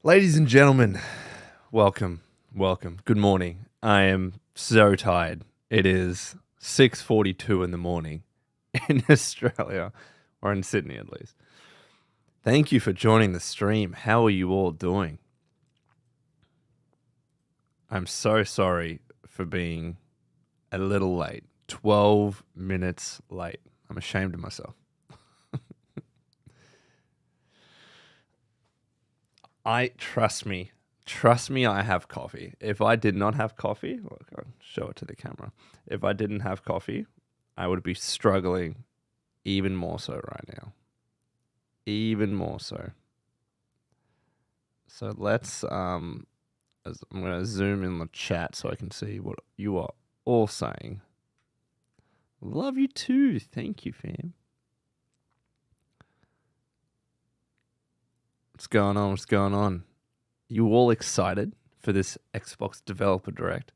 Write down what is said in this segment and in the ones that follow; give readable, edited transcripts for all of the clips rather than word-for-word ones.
Ladies and gentlemen, welcome. Good morning. I am so tired. It is 6:42 in the morning in Australia, or in Sydney at least. Thank you for joining the stream. How are you all doing? I'm so sorry for being a little late. 12 minutes late. I'm ashamed of myself. Trust me, I have coffee. If I did not have coffee, look, I'll show it to the camera. If I didn't have coffee, I would be struggling even more so right now. Even more so. So let's, I'm going to zoom in the chat so I can see what you are all saying. Love you too. Thank you, fam. What's going on? What's going on? You all excited for this Xbox Developer Direct?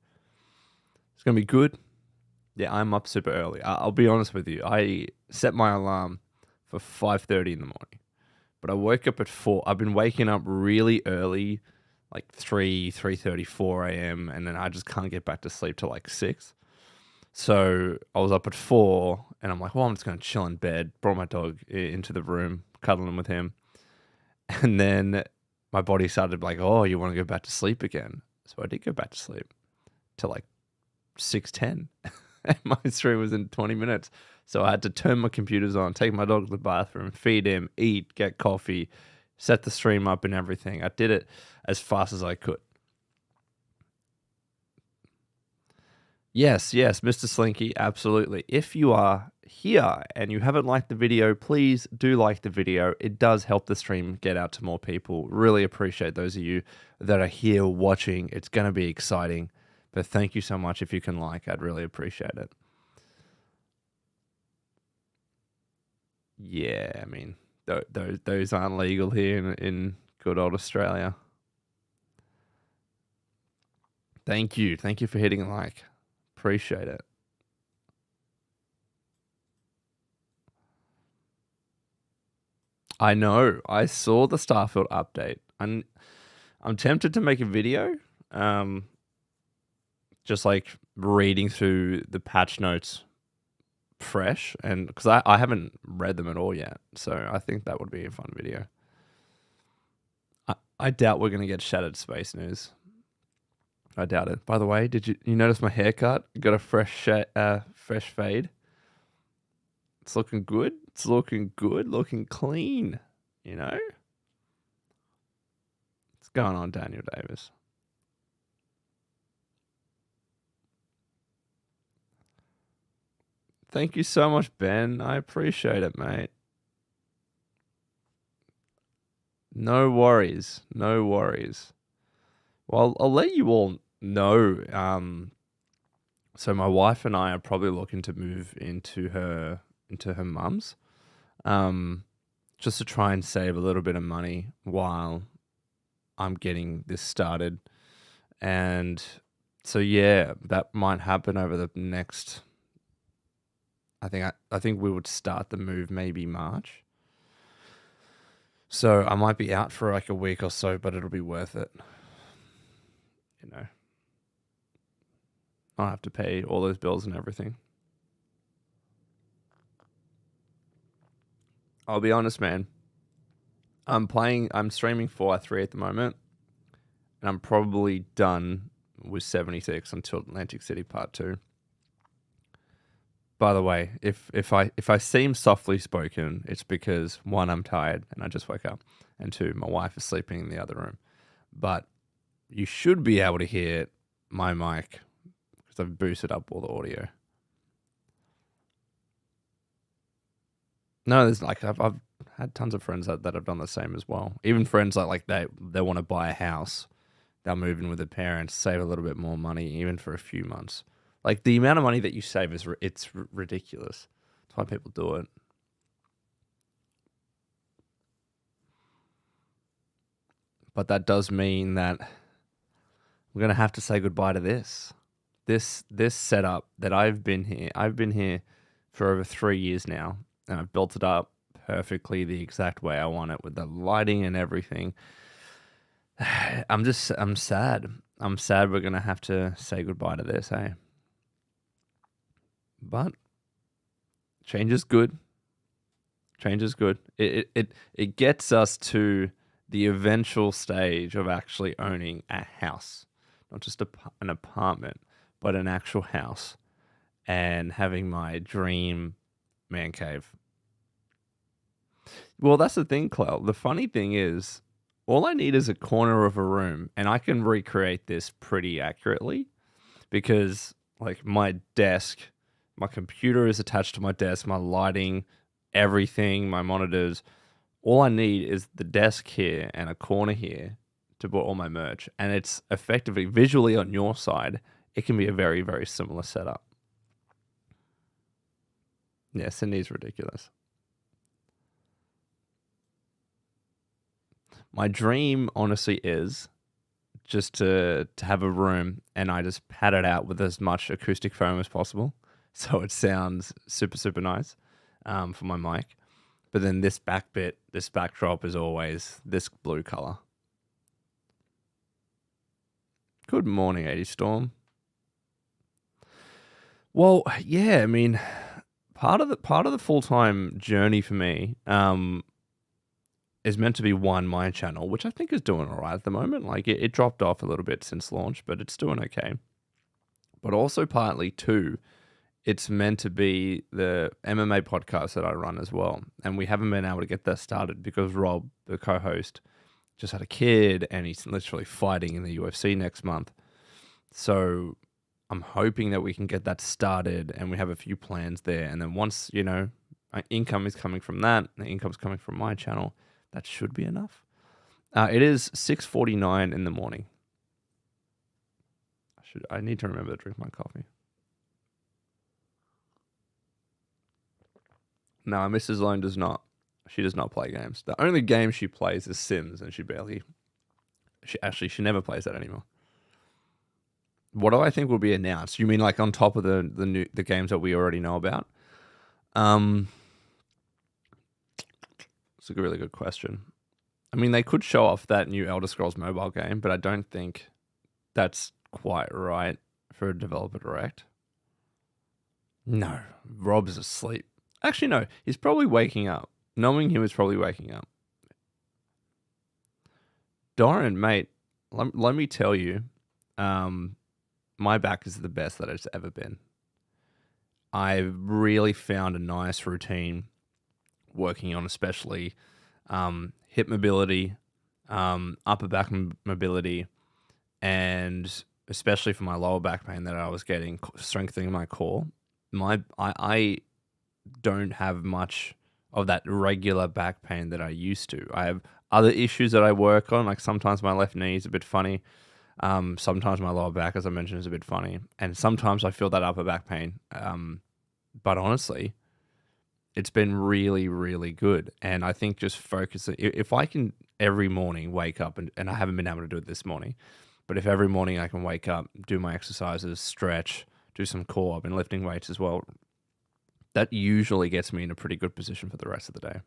It's going to be good. Yeah, I'm up super early. I'll be honest with you. I set my alarm for 5:30 in the morning, but I woke up at 4. I've been waking up really early, like 3:30, 4 a.m., and then I just can't get back to sleep till like 6. So I was up at 4, and I'm like, well, I'm just going to chill in bed. Brought my dog into the room, cuddling with him. And then my body started like, oh, you want to go back to sleep again? So I did go back to sleep till like 6:10. And my stream was in 20 minutes. So I had to turn my computers on, take my dog to the bathroom, feed him, eat, get coffee, set the stream up and everything. I did it as fast as I could. Yes, Mr. Slinky, absolutely. If you are here and you haven't liked the video, please do like the video. It does help the stream get out to more people. Really appreciate those of you that are here watching. It's going to be exciting, but thank you so much if you can like. I'd really appreciate it. Yeah, I mean, those aren't legal here in good old Australia. Thank you for hitting like. Appreciate it. I know. I saw the Starfield update. I'm tempted to make a video, just like reading through the patch notes fresh, and because I haven't read them at all yet, so I think that would be a fun video. I doubt we're gonna get Shattered Space News. I doubt it. By the way, did you notice my haircut? Got a fresh fade. It's looking good. It's looking good. Looking clean. You know? What's going on, Daniel Davis? Thank you so much, Ben. I appreciate it, mate. No worries. No worries. Well, I'll let you all know. So my wife and I are probably looking to move into her mum's, just to try and save a little bit of money while I'm getting this started. And so yeah, that might happen over the next. I think we would start the move maybe March. So I might be out for like a week or so, but it'll be worth it. You know, I'll have to pay all those bills and everything. I'll be honest, man. I'm streaming 4-3 at the moment, and I'm probably done with 76 until Atlantic City Part 2. By the way, if I seem softly spoken, it's because 1, I'm tired and I just woke up, and 2, my wife is sleeping in the other room. But you should be able to hear my mic because I've boosted up all the audio. No, there's like I've had tons of friends that have done the same as well. Even friends like they want to buy a house, they'll move in with their parents, save a little bit more money, even for a few months. Like the amount of money that you save it's ridiculous. That's why people do it. But that does mean that we're gonna have to say goodbye to this setup that I've been here for over 3 years now, and I've built it up perfectly the exact way I want it with the lighting and everything. I'm sad. I'm sad we're gonna have to say goodbye to this, hey. But change is good. Change is good. It gets us to the eventual stage of actually owning a house, not just an apartment, but an actual house, and having my dream man cave. Well, that's the thing, Clell. The funny thing is, all I need is a corner of a room, and I can recreate this pretty accurately because, like, my desk, my computer is attached to my desk, my lighting, everything, my monitors. All I need is the desk here and a corner here to put all my merch, and it's effectively visually on your side. It can be a very, very similar setup. Yeah, Sydney's ridiculous. My dream, honestly, is just to have a room and I just pad it out with as much acoustic foam as possible, so it sounds super, super nice for my mic. But then this backdrop is always this blue color. Good morning, 80 Storm. Well, yeah, I mean, part of the full-time journey for me is meant to be my channel, which I think is doing all right at the moment. Like it dropped off a little bit since launch, but it's doing okay. But also partly two, it's meant to be the MMA podcast that I run as well. And we haven't been able to get that started because Rob, the co-host, just had a kid and he's literally fighting in the UFC next month. So I'm hoping that we can get that started and we have a few plans there. And then once, income is coming from that, the income's coming from my channel, that should be enough. It is 6:49 in the morning. I need to remember to drink my coffee. No, Mrs. Lone does not. She does not play games. The only game she plays is Sims, and she never plays that anymore. What do I think will be announced? You mean like on top of the games that we already know about? It's a really good question. I mean, they could show off that new Elder Scrolls mobile game, but I don't think that's quite right for a developer direct. No, Rob's asleep. Actually, no, he's probably waking up. Knowing him, he's probably waking up. Doran, mate, let me tell you, my back is the best that it's ever been. I've really found a nice routine working on, especially hip mobility, upper back mobility, and especially for my lower back pain that I was getting, strengthening my core. I don't have much of that regular back pain that I used to. I have other issues that I work on, like sometimes my left knee is a bit funny. Sometimes my lower back, as I mentioned, is a bit funny. And sometimes I feel that upper back pain. But honestly, it's been really, really good. And I think just focusing, if I can every morning wake up, and I haven't been able to do it this morning, but if every morning I can wake up, do my exercises, stretch, do some core, I've been lifting weights as well, that usually gets me in a pretty good position for the rest of the day.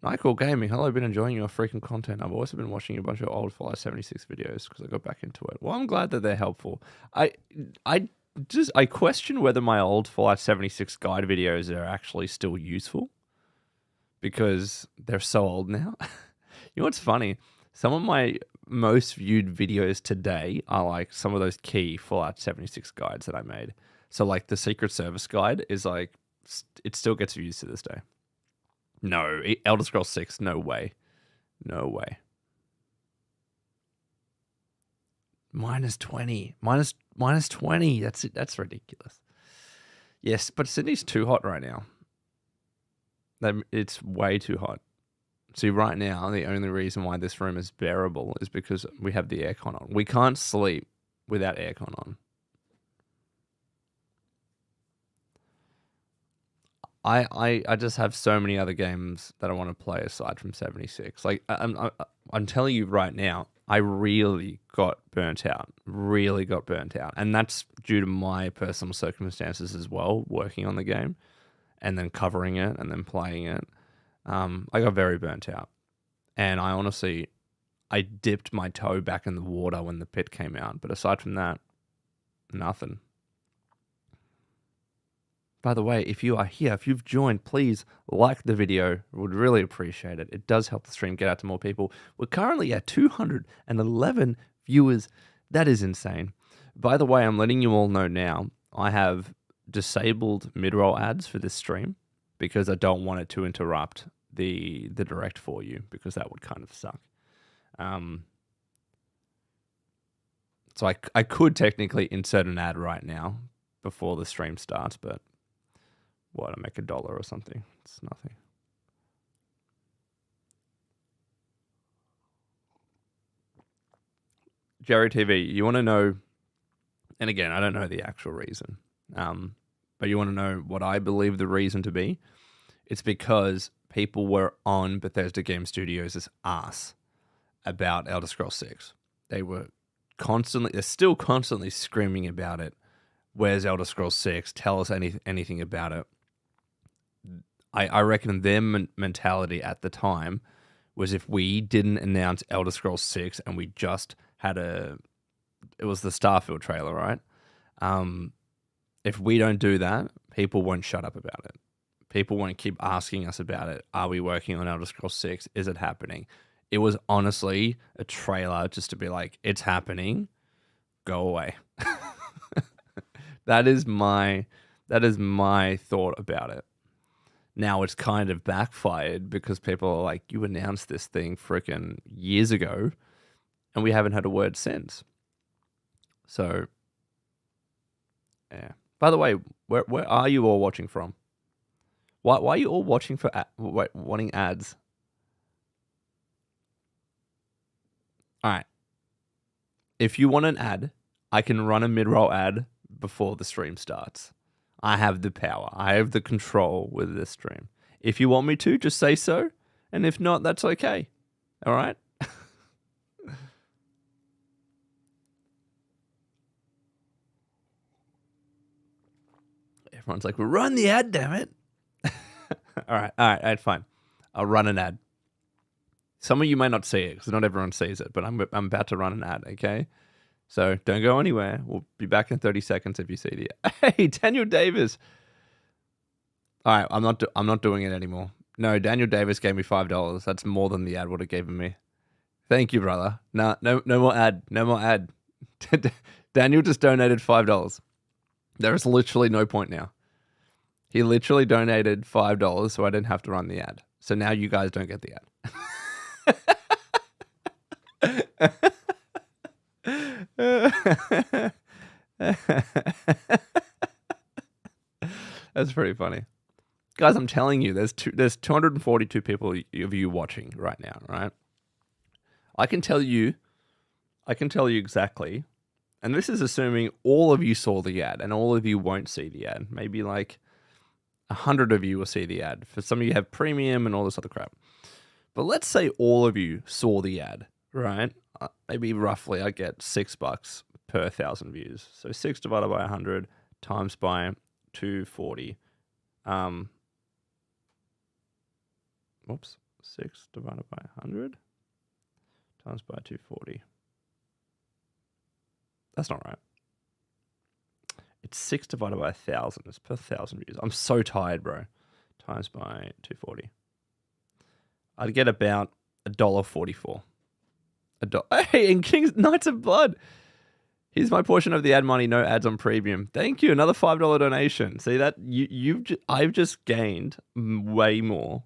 Nightcall Gaming, hello, I've been enjoying your freaking content. I've also been watching a bunch of old Fallout 76 videos because I got back into it. Well, I'm glad that they're helpful. I question whether my old Fallout 76 guide videos are actually still useful because they're so old now. You know what's funny? Some of my most viewed videos today are like some of those key Fallout 76 guides that I made. So like the Secret Service guide is like, it still gets views to this day. No, Elder Scrolls 6, no way. No way. -20. -20. That's it. That's ridiculous. Yes, but Sydney's too hot right now. It's way too hot. See, right now, the only reason why this room is bearable is because we have the aircon on. We can't sleep without aircon on. I just have so many other games that I want to play aside from 76. Like, I'm telling you right now, I really got burnt out. Really got burnt out. And that's due to my personal circumstances as well, working on the game and then covering it and then playing it. I got very burnt out. And I dipped my toe back in the water when the pit came out. But aside from that, nothing. By the way, if you are here, if you've joined, please like the video. Would really appreciate it. It does help the stream get out to more people. We're currently at 211 viewers. That is insane. By the way, I'm letting you all know now, I have disabled mid-roll ads for this stream because I don't want it to interrupt the direct for you, because that would kind of suck. So I could technically insert an ad right now before the stream starts, but what, I make $1 or something? It's nothing. Jerry TV, you want to know, and again, I don't know the actual reason, but you want to know what I believe the reason to be? It's because people were on Bethesda Game Studios' ass about Elder Scrolls 6. They're still constantly screaming about it. Where's Elder Scrolls 6? Tell us anything about it. I reckon their mentality at the time was, if we didn't announce Elder Scrolls 6 and we just had it was the Starfield trailer, right? If we don't do that, people won't shut up about it. People won't keep asking us about it. Are we working on Elder Scrolls 6? Is it happening? It was honestly a trailer just to be like, it's happening, go away. That is my thought about it. Now it's kind of backfired because people are like, you announced this thing freaking years ago and we haven't had a word since. So, yeah. By the way, where are you all watching from? Why are you all watching for wanting ads? All right. If you want an ad, I can run a mid-roll ad before the stream starts. I have the power. I have the control with this stream. If you want me to, just say so. And if not, that's okay. All right? Everyone's like, well, run the ad, damn it. All right, fine. I'll run an ad. Some of you may not see it because not everyone sees it, but I'm about to run an ad, okay? So don't go anywhere. We'll be back in 30 seconds if you see the ad. Hey, Daniel Davis. All right, I'm not doing it anymore. No, Daniel Davis gave me $5. That's more than the ad would have given me. Thank you, brother. No more ad. No more ad. Daniel just donated $5. There is literally no point now. He literally donated $5 so I didn't have to run the ad. So now you guys don't get the ad. That's pretty funny. Guys, I'm telling you, there's 242 people of you watching right now, right? I can tell you exactly, and this is assuming all of you saw the ad, and all of you won't see the ad. Maybe like 100 of you will see the ad. For some of you have premium and all this other crap. But let's say all of you saw the ad, right? Maybe roughly I get $6 per 1,000 views. So 6 divided by 100 times by 240. 6 divided by 100 times by 240. That's not right. It's 6 divided by 1,000. It's per 1,000 views. I'm so tired, bro. Times by 240. I'd get about $1.44. Hey, and King's Knights of Blood. Here's my portion of the ad money. No ads on premium. Thank you. Another $5 donation. See that? I've just gained way more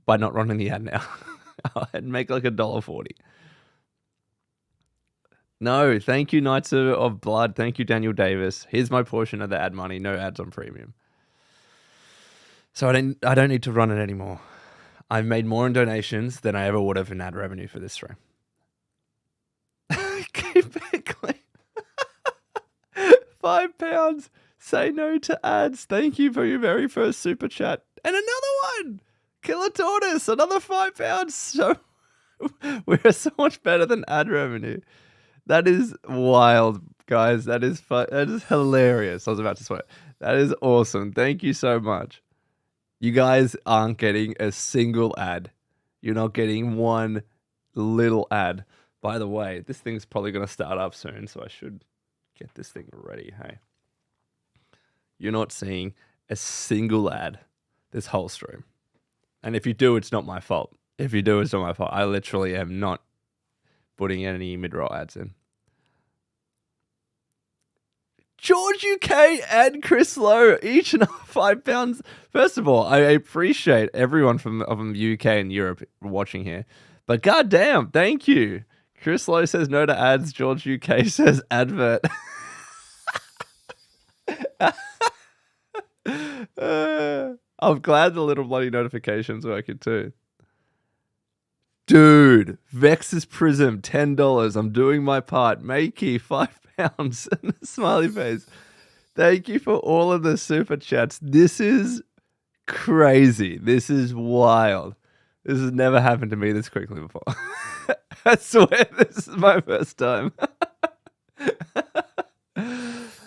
by not running the ad now. I'd make like $1.40. No, thank you, Knights of Blood. Thank you, Daniel Davis. Here's my portion of the ad money. No ads on premium. So I don't need to run it anymore. I've made more in donations than I ever would have in ad revenue for this stream. Keep it clean. £5. Say no to ads. Thank you for your very first super chat. And another one. Killer Tortoise. Another £5. So we're so much better than ad revenue. That is wild, guys. That is hilarious. I was about to swear. That is awesome. Thank you so much. You guys aren't getting a single ad. You're not getting one little ad. By the way, this thing's probably going to start up soon, so I should get this thing ready. Hey, you're not seeing a single ad this whole stream. And if you do, it's not my fault. If you do, it's not my fault. I literally am not putting any mid-roll ads in. George UK and Chris Lowe, each and £5. First of all, I appreciate everyone from the UK and Europe watching here. But goddamn, thank you. Chris Lowe says no to ads. George UK says advert. I'm glad the little bloody notifications working too. Dude, Vex's Prism, $10. I'm doing my part. Makey, £5. And a smiley face. Thank you for all of the super chats. This is crazy. This is wild. This has never happened to me this quickly before. I swear this is my first time.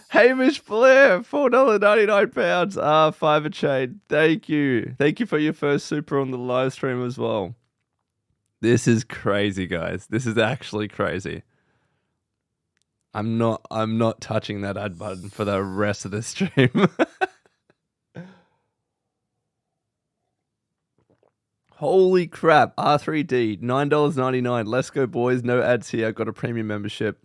Hamish Blair, £4.99. Fiver chain. Thank you. Thank you for your first super on the live stream as well. This is crazy, guys. This is actually crazy. I'm not touching that ad button for the rest of the stream. Holy crap. R3D, $9.99. Let's go, boys. No ads here. Got a premium membership.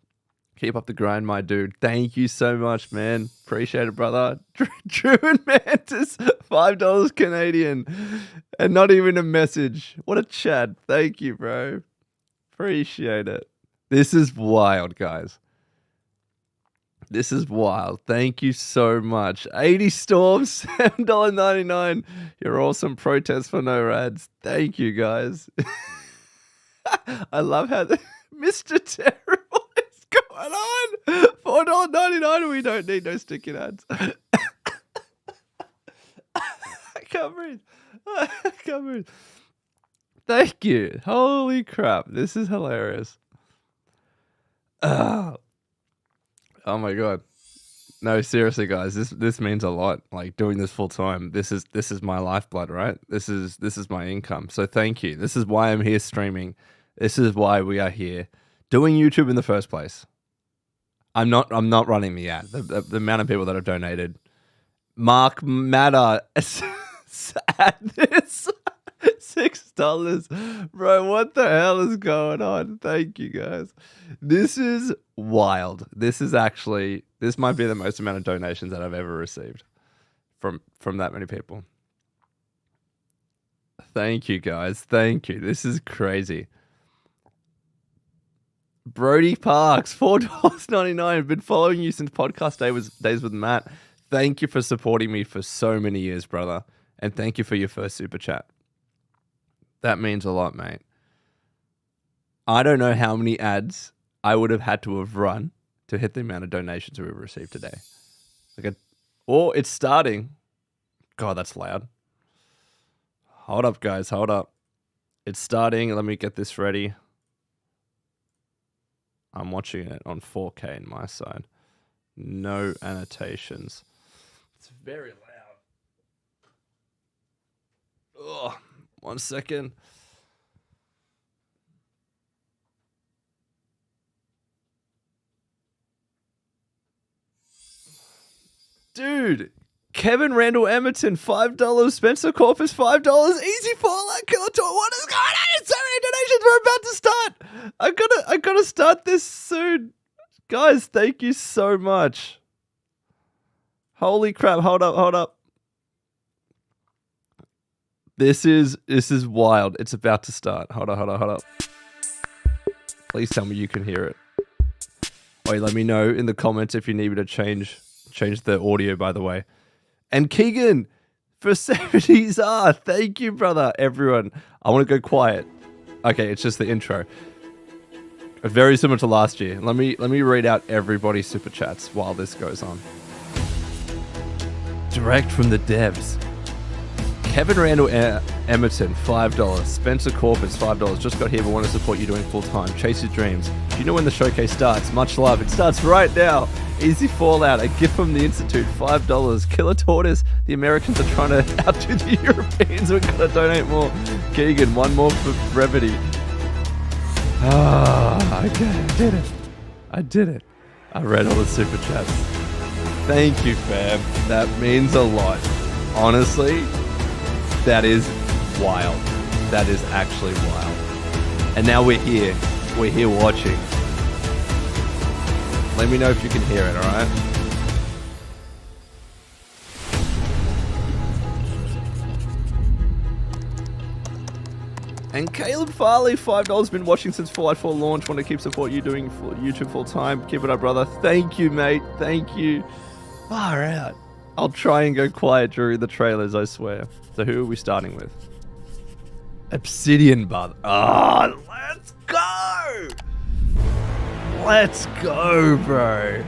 Keep up the grind, my dude. Thank you so much, man. Appreciate it, brother. Truman Mantis, $5 Canadian. And not even a message. What a chat. Thank you, bro. Appreciate it. This is wild, guys. This is wild. Thank you so much. 80 Storms, $7.99. You're awesome. Protest for no ads. Thank you, guys. I love how Mr. Terrible is going on. $4.99. We don't need no sticking ads. I can't breathe. I can't breathe. Thank you. Holy crap. This is hilarious. Oh my god. No, seriously, guys, this means a lot. Like, doing this full time. This is my lifeblood, right? This is my income. So thank you. This is why I'm here streaming. This is why we are here doing YouTube in the first place. I'm not running the ad. The amount of people that have donated. Mark Matter at this $6. Bro, what the hell is going on? Thank you, guys. This is wild. This might be the most amount of donations that I've ever received from that many people. Thank you, guys. Thank you. This is crazy. Brody Parks, $4.99. Been following you since podcast days with Matt. Thank you for supporting me for so many years, brother. And thank you for your first super chat. That means a lot, mate. I don't know how many ads I would have had to have run to hit the amount of donations we've received today. It's starting. God, that's loud. Hold up, guys. Hold up. It's starting. Let me get this ready. I'm watching it on 4K on my side. No annotations. It's very loud. Oh, 1 second. Dude, Kevin Randall Emerton, $5. Spencer Corpus, $5. Easy Fallout Killer Tour. What is going on? It's so many donations. We're about to start. I gotta start this soon. Guys, thank you so much. Holy crap. Hold up. This is wild. It's about to start. Hold up. Please tell me you can hear it. Wait, let me know in the comments if you need me to change the audio, by the way. And Keegan for 70s. Thank you, brother. Everyone, I want to go quiet. Okay, it's just the intro. Very similar to last year. Let me read out everybody's super chats while this goes on. Direct from the devs. Kevin Randall Emerton, $5. Spencer Corpus, $5. Just got here but want to support you doing full time. Chase your dreams. Do you know when the showcase starts? Much love. It starts right now. Easy Fallout. A gift from the Institute, $5. Killer Tortoise. The Americans are trying to outdo the Europeans. We've got to donate more. Keegan, one more for brevity. Okay, I did it. I read all the super chats. Thank you, fam. That means a lot. Honestly, that is wild. That is actually wild. And now we're here. We're here watching. Let me know if you can hear it, alright? And Caleb Farley, $5, been watching since Fallout 4 launch. Want to keep support you doing YouTube full time. Keep it up, brother. Thank you, mate. Thank you. Far out. I'll try and go quiet during the trailers, I swear. So who are we starting with? Obsidian, brother. Oh, let's go! Let's go, bro.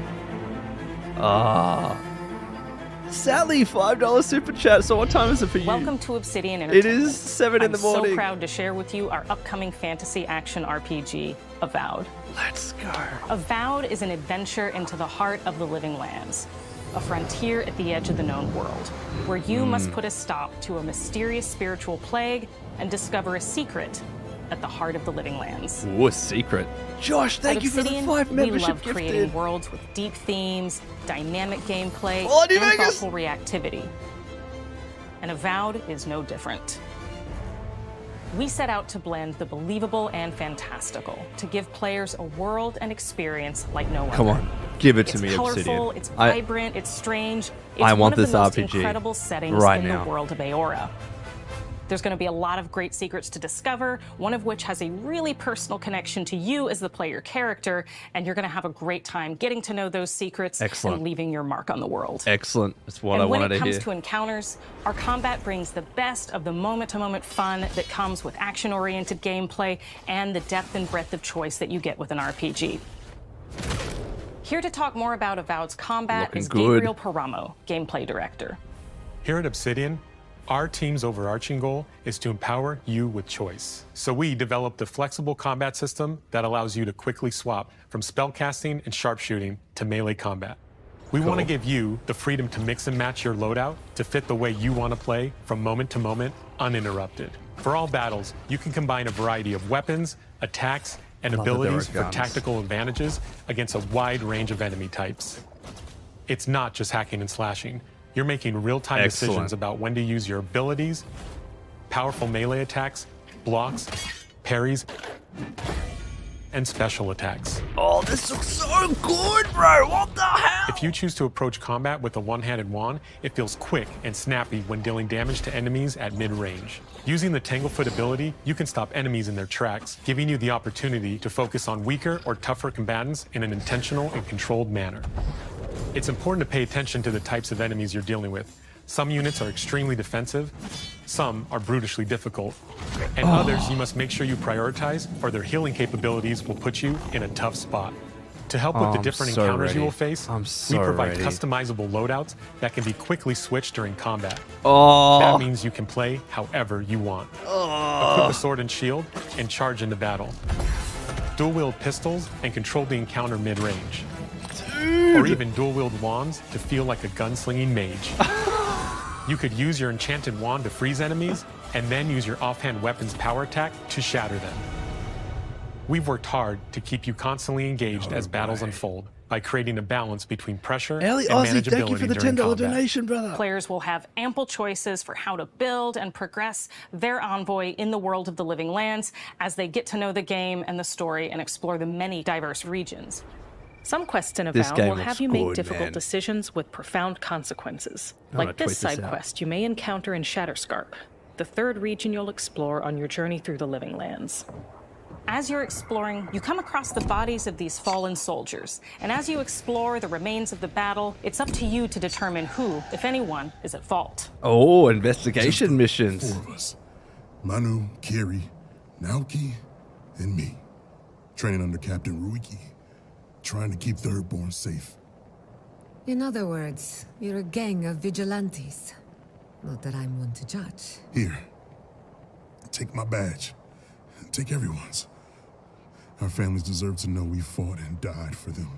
Sally, $5 super chat. So what time is it for you? Welcome to Obsidian Entertainment. It is 7 in the morning. I'm so proud to share with you our upcoming fantasy action RPG, Avowed. Let's go. Avowed is an adventure into the heart of the living lands, a frontier at the edge of the known world, where you must put a stop to a mysterious spiritual plague and discover a secret at the heart of the living lands. Ooh, a secret. Josh, thank you for the 5 membership we love gifted. Creating worlds with deep themes, dynamic gameplay, Bloody and Vegas. thoughtful reactivity. And Avowed is no different. We set out to blend the believable and fantastical, to give players a world and experience like no other. Come on, give it to me, It's colorful, Obsidian. it's vibrant, it's strange. It's I want one of this the most RPG incredible settings right in now. the world of Aora. There's going to be a lot of great secrets to discover, one of which has a really personal connection to you as the player character, and you're going to have a great time getting to know those secrets and leaving your mark on the world. Excellent. That's what I wanted to hear. When it comes to encounters, our combat brings the best of the moment-to-moment fun that comes with action-oriented gameplay and the depth and breadth of choice that you get with an RPG. Here to talk more about Avowed's combat is Gabriel Paramo, gameplay director. Here at Obsidian, our team's overarching goal is to empower you with choice. So we developed a flexible combat system that allows you to quickly swap from spellcasting and sharpshooting to melee combat. We want to give you the freedom to mix and match your loadout to fit the way you want to play from moment to moment, uninterrupted. For all battles, you can combine a variety of weapons, attacks, and abilities for tactical advantages against a wide range of enemy types. It's not just hacking and slashing. You're making real-time decisions about when to use your abilities, powerful melee attacks, blocks, parries, and special attacks. Oh, this looks so good, bro! What the hell? If you choose to approach combat with a one-handed wand, it feels quick and snappy when dealing damage to enemies at mid-range. Using the Tanglefoot ability, you can stop enemies in their tracks, giving you the opportunity to focus on weaker or tougher combatants in an intentional and controlled manner. It's important to pay attention to the types of enemies you're dealing with. Some units are extremely defensive, some are brutishly difficult, and others you must make sure you prioritize, or their healing capabilities will put you in a tough spot. To help with the different encounters you will face, we provide customizable loadouts that can be quickly switched during combat. That means you can play however you want. Equip a sword and shield and charge into battle. Dual-wield pistols and control the encounter mid-range. Or even dual-wield wands to feel like a gunslinging mage. You could use your enchanted wand to freeze enemies, and then use your offhand weapon's power attack to shatter them. We've worked hard to keep you constantly engaged as battles unfold by creating a balance between pressure and manageability thank you for the $10 donation, brother. Players will have ample choices for how to build and progress their envoy in the world of the living lands as they get to know the game and the story and explore the many diverse regions. Some quests in Avowed will have you make difficult decisions with profound consequences. Like this side quest you may encounter in Shatterscarp, the third region you'll explore on your journey through the living lands. As you're exploring, you come across the bodies of these fallen soldiers. And as you explore the remains of the battle, it's up to you to determine who, if anyone, is at fault. Oh, investigation missions. 4 of us. Manu, Kiri, Naoki, and me. Training under Captain Ruiki. Trying to keep Thirdborn safe. In other words, you're a gang of vigilantes. Not that I'm one to judge. Here. Take my badge. Take everyone's. Our families deserve to know we fought and died for them.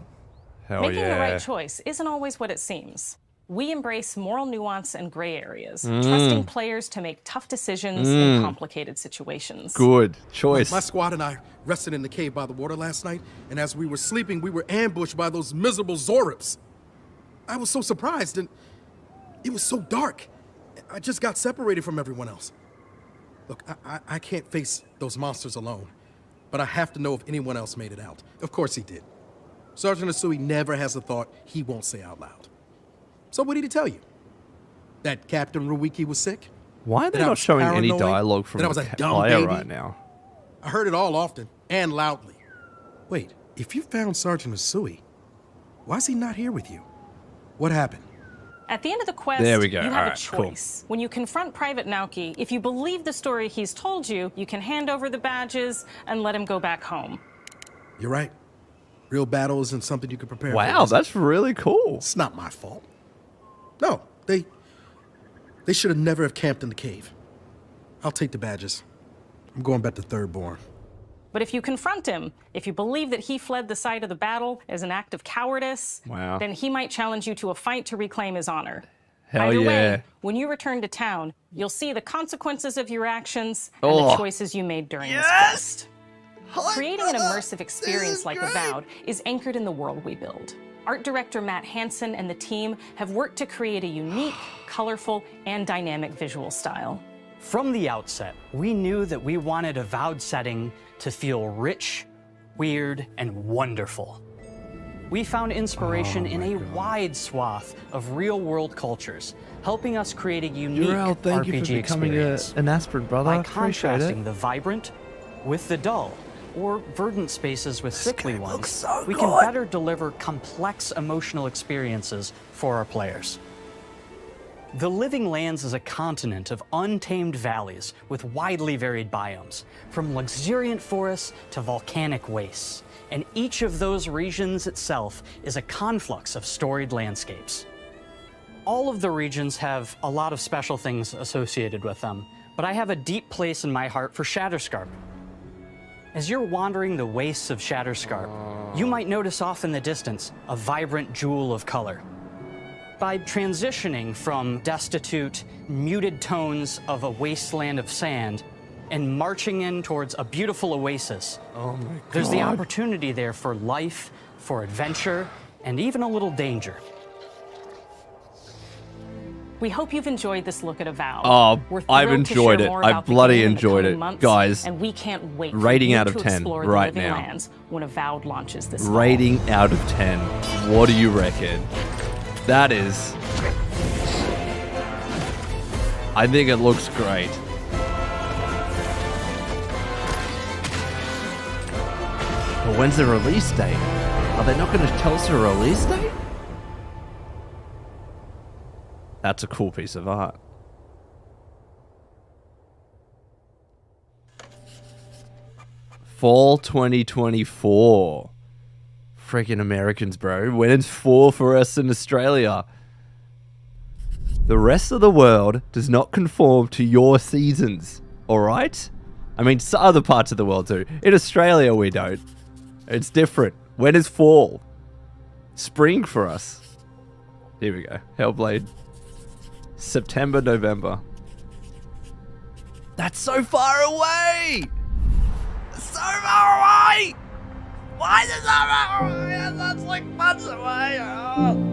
Hell Making yeah. the right choice isn't always what it seems. We embrace moral nuance and gray areas, trusting players to make tough decisions in complicated situations. Good choice. My squad and I rested in the cave by the water last night, and as we were sleeping, we were ambushed by those miserable Zorips. I was so surprised, and it was so dark. I just got separated from everyone else. Look, I can't face those monsters alone, but I have to know if anyone else made it out. Of course he did. Sergeant Asui never has a thought he won't say out loud. So what did he tell you? That Captain Ruiki was sick? Why are they That I not was showing any paranoid? dialogue from That I was the a dumb player baby? right now? I heard it all often and loudly. Wait, if you found Sergeant Asui, why is he not here with you? What happened? At the end of the quest, There we go. you have All a right, cool. choice. When you confront Private Naoki, if you believe the story he's told you, you can hand over the badges and let him go back home. You're right. Real battle isn't something you can prepare for. Wow, is it? that's really cool. It's not my fault. No, they should have never have camped in the cave. I'll take the badges. I'm going back to Third Born. But if you confront him, if you believe that he fled the site of the battle as an act of cowardice, Wow. then he might challenge you to a fight to reclaim his honor. Hell Either yeah. way, when you return to town, you'll see the consequences of your actions and Oh. the choices you made during this quest. Creating an immersive experience like Avowed is anchored in the world we build. Art director Matt Hansen and the team have worked to create a unique, colorful, and dynamic visual style. From the outset, we knew that we wanted Avowed setting to feel rich, weird, and wonderful. We found inspiration in a wide swath of real-world cultures, helping us create a unique Uriel, thank you RPG for becoming experience. an aspirin, brother. By Appreciate contrasting it. the vibrant with the dull, or verdant spaces with sickly game ones, looks so we can good. better deliver complex emotional experiences for our players. The Living Lands is a continent of untamed valleys with widely varied biomes, from luxuriant forests to volcanic wastes, and each of those regions itself is a conflux of storied landscapes. All of the regions have a lot of special things associated with them, but I have a deep place in my heart for Shatterscarp. As you're wandering the wastes of Shatterscarp, you might notice off in the distance a vibrant jewel of color. By transitioning from destitute, muted tones of a wasteland of sand and marching in towards a beautiful oasis, there's the opportunity there for life, for adventure, and even a little danger. We hope you've enjoyed this look at Avowed. Oh, We're I've thrilled to enjoyed share it. more I about the bloody game in the enjoyed coming it. months, Guys, and we can't wait rating for you out of to 10 explore right the Living now. Lands when Avowed launches this fall. Rating out of 10. What do you reckon? That is... I think it looks great. But when's the release date? Are they not going to tell us a release date? That's a cool piece of art. Fall 2024. Freaking Americans, bro. When it's fall for us in Australia. The rest of the world does not conform to your seasons. Alright? I mean, other parts of the world do. In Australia, we don't. It's different. When is fall? Spring for us. Here we go. Hellblade. September, November. That's so far away! So far away! Why is it so far away? That's like months away. Oh.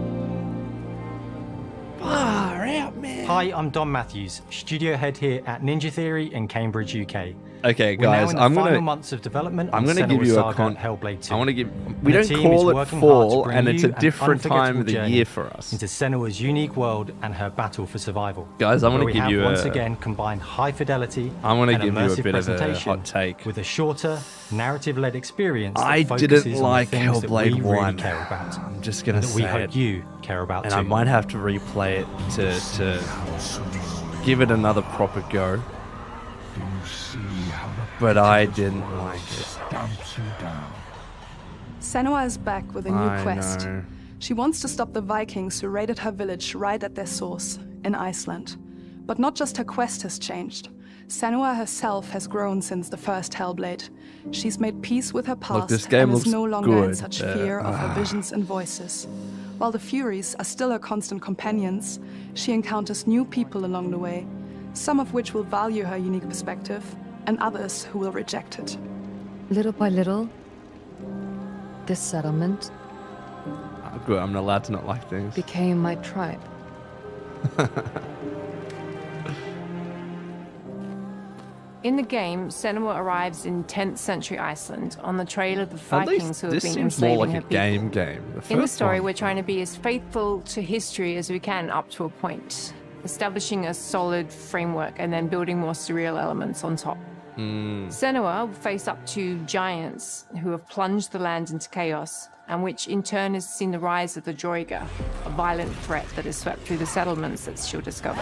Far out, man. Hi, I'm Don Matthews, studio head here at Ninja Theory in Cambridge, UK. Okay, We're now guys, in the I'm final gonna months of development. I'm on gonna give Senua you a Saga Hellblade 2. I want to give. And We the don't team call is it working hard to fall, bring and it's a you an different time of unforgettable the journey year for us. into Senua's unique world and her battle for survival. Guys, I where want to we give have you once a. again combined high fidelity I want to and give you a immersive bit of a presentation hot take. with a shorter, narrative-led experience that I focuses didn't on like the things that Hellblade we 1. really care about. I'm just gonna and that we say hope it. you care about And too. I might have to replay it to give it another proper go. But I didn't like it. Senua is back with a new I quest. know. She wants to stop the Vikings who raided her village right at their source, in Iceland. But not just her quest has changed. Senua herself has grown since the first Hellblade. She's made peace with her past this game and is looks no longer in good. such fear of her visions and voices. While the Furies are still her constant companions, she encounters new people along the way, some of which will value her unique perspective, and others who will reject it. Little by little, this settlement Oh, good, I'm not allowed to not like things. became my tribe. In the game, Senua arrives in 10th century Iceland on the trail of the At Vikings least who have this been seems more enslaving like her a people. game. In the first story, one. we're trying to be as faithful to history as we can up to a point, establishing a solid framework and then building more surreal elements on top. Senua will face up to giants who have plunged the land into chaos, and which in turn has seen the rise of the Droiga, a violent threat that has swept through the settlements that she'll discover.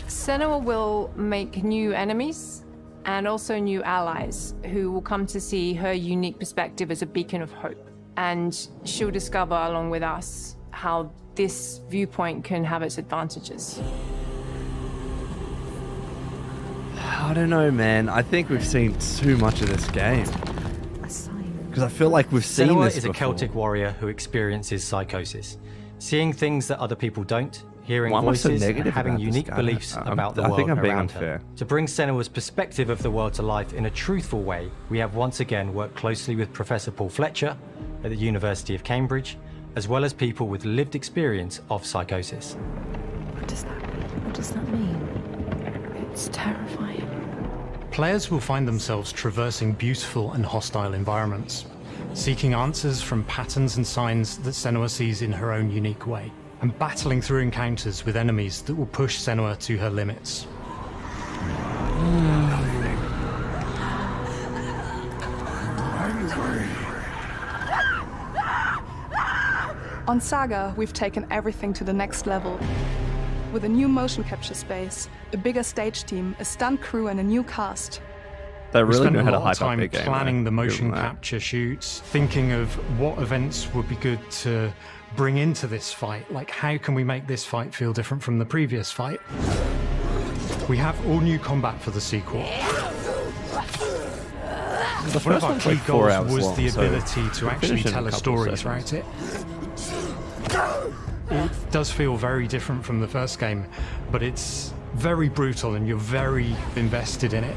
Senua will make new enemies and also new allies who will come to see her unique perspective as a beacon of hope. And she'll discover, along with us, how this viewpoint can have its advantages. I don't know, man. I think we've seen too much of this game. Because I feel like we've seen Senua this is a before. Celtic warrior who experiences psychosis, seeing things that other people don't, hearing Why am I so voices, and negative having about this unique guy? beliefs about the I world think I'm being around unfair. her. To bring Senua's perspective of the world to life in a truthful way, we have once again worked closely with Professor Paul Fletcher at the University of Cambridge, as well as people with lived experience of psychosis. What does that mean? What does that mean? It's terrifying. Players will find themselves traversing beautiful and hostile environments, seeking answers from patterns and signs that Senua sees in her own unique way, and battling through encounters with enemies that will push Senua to her limits. On Saga, we've taken everything to the next level. With a new motion capture space, a bigger stage team, a stunt crew, and a new cast. They We really spent know a how to lot hype of up time their game. planning the though. motion Give them that. capture shoots, thinking of what events would be good to bring into this fight. Like, how can we make this fight feel different from the previous fight? We have all new combat for the sequel. The One of first our one's key like 4 goals hours was long, the so ability to we'll actually finish in a tell a couple story of throughout sessions. it. It does feel very different from the first game, but it's very brutal and you're very invested in it.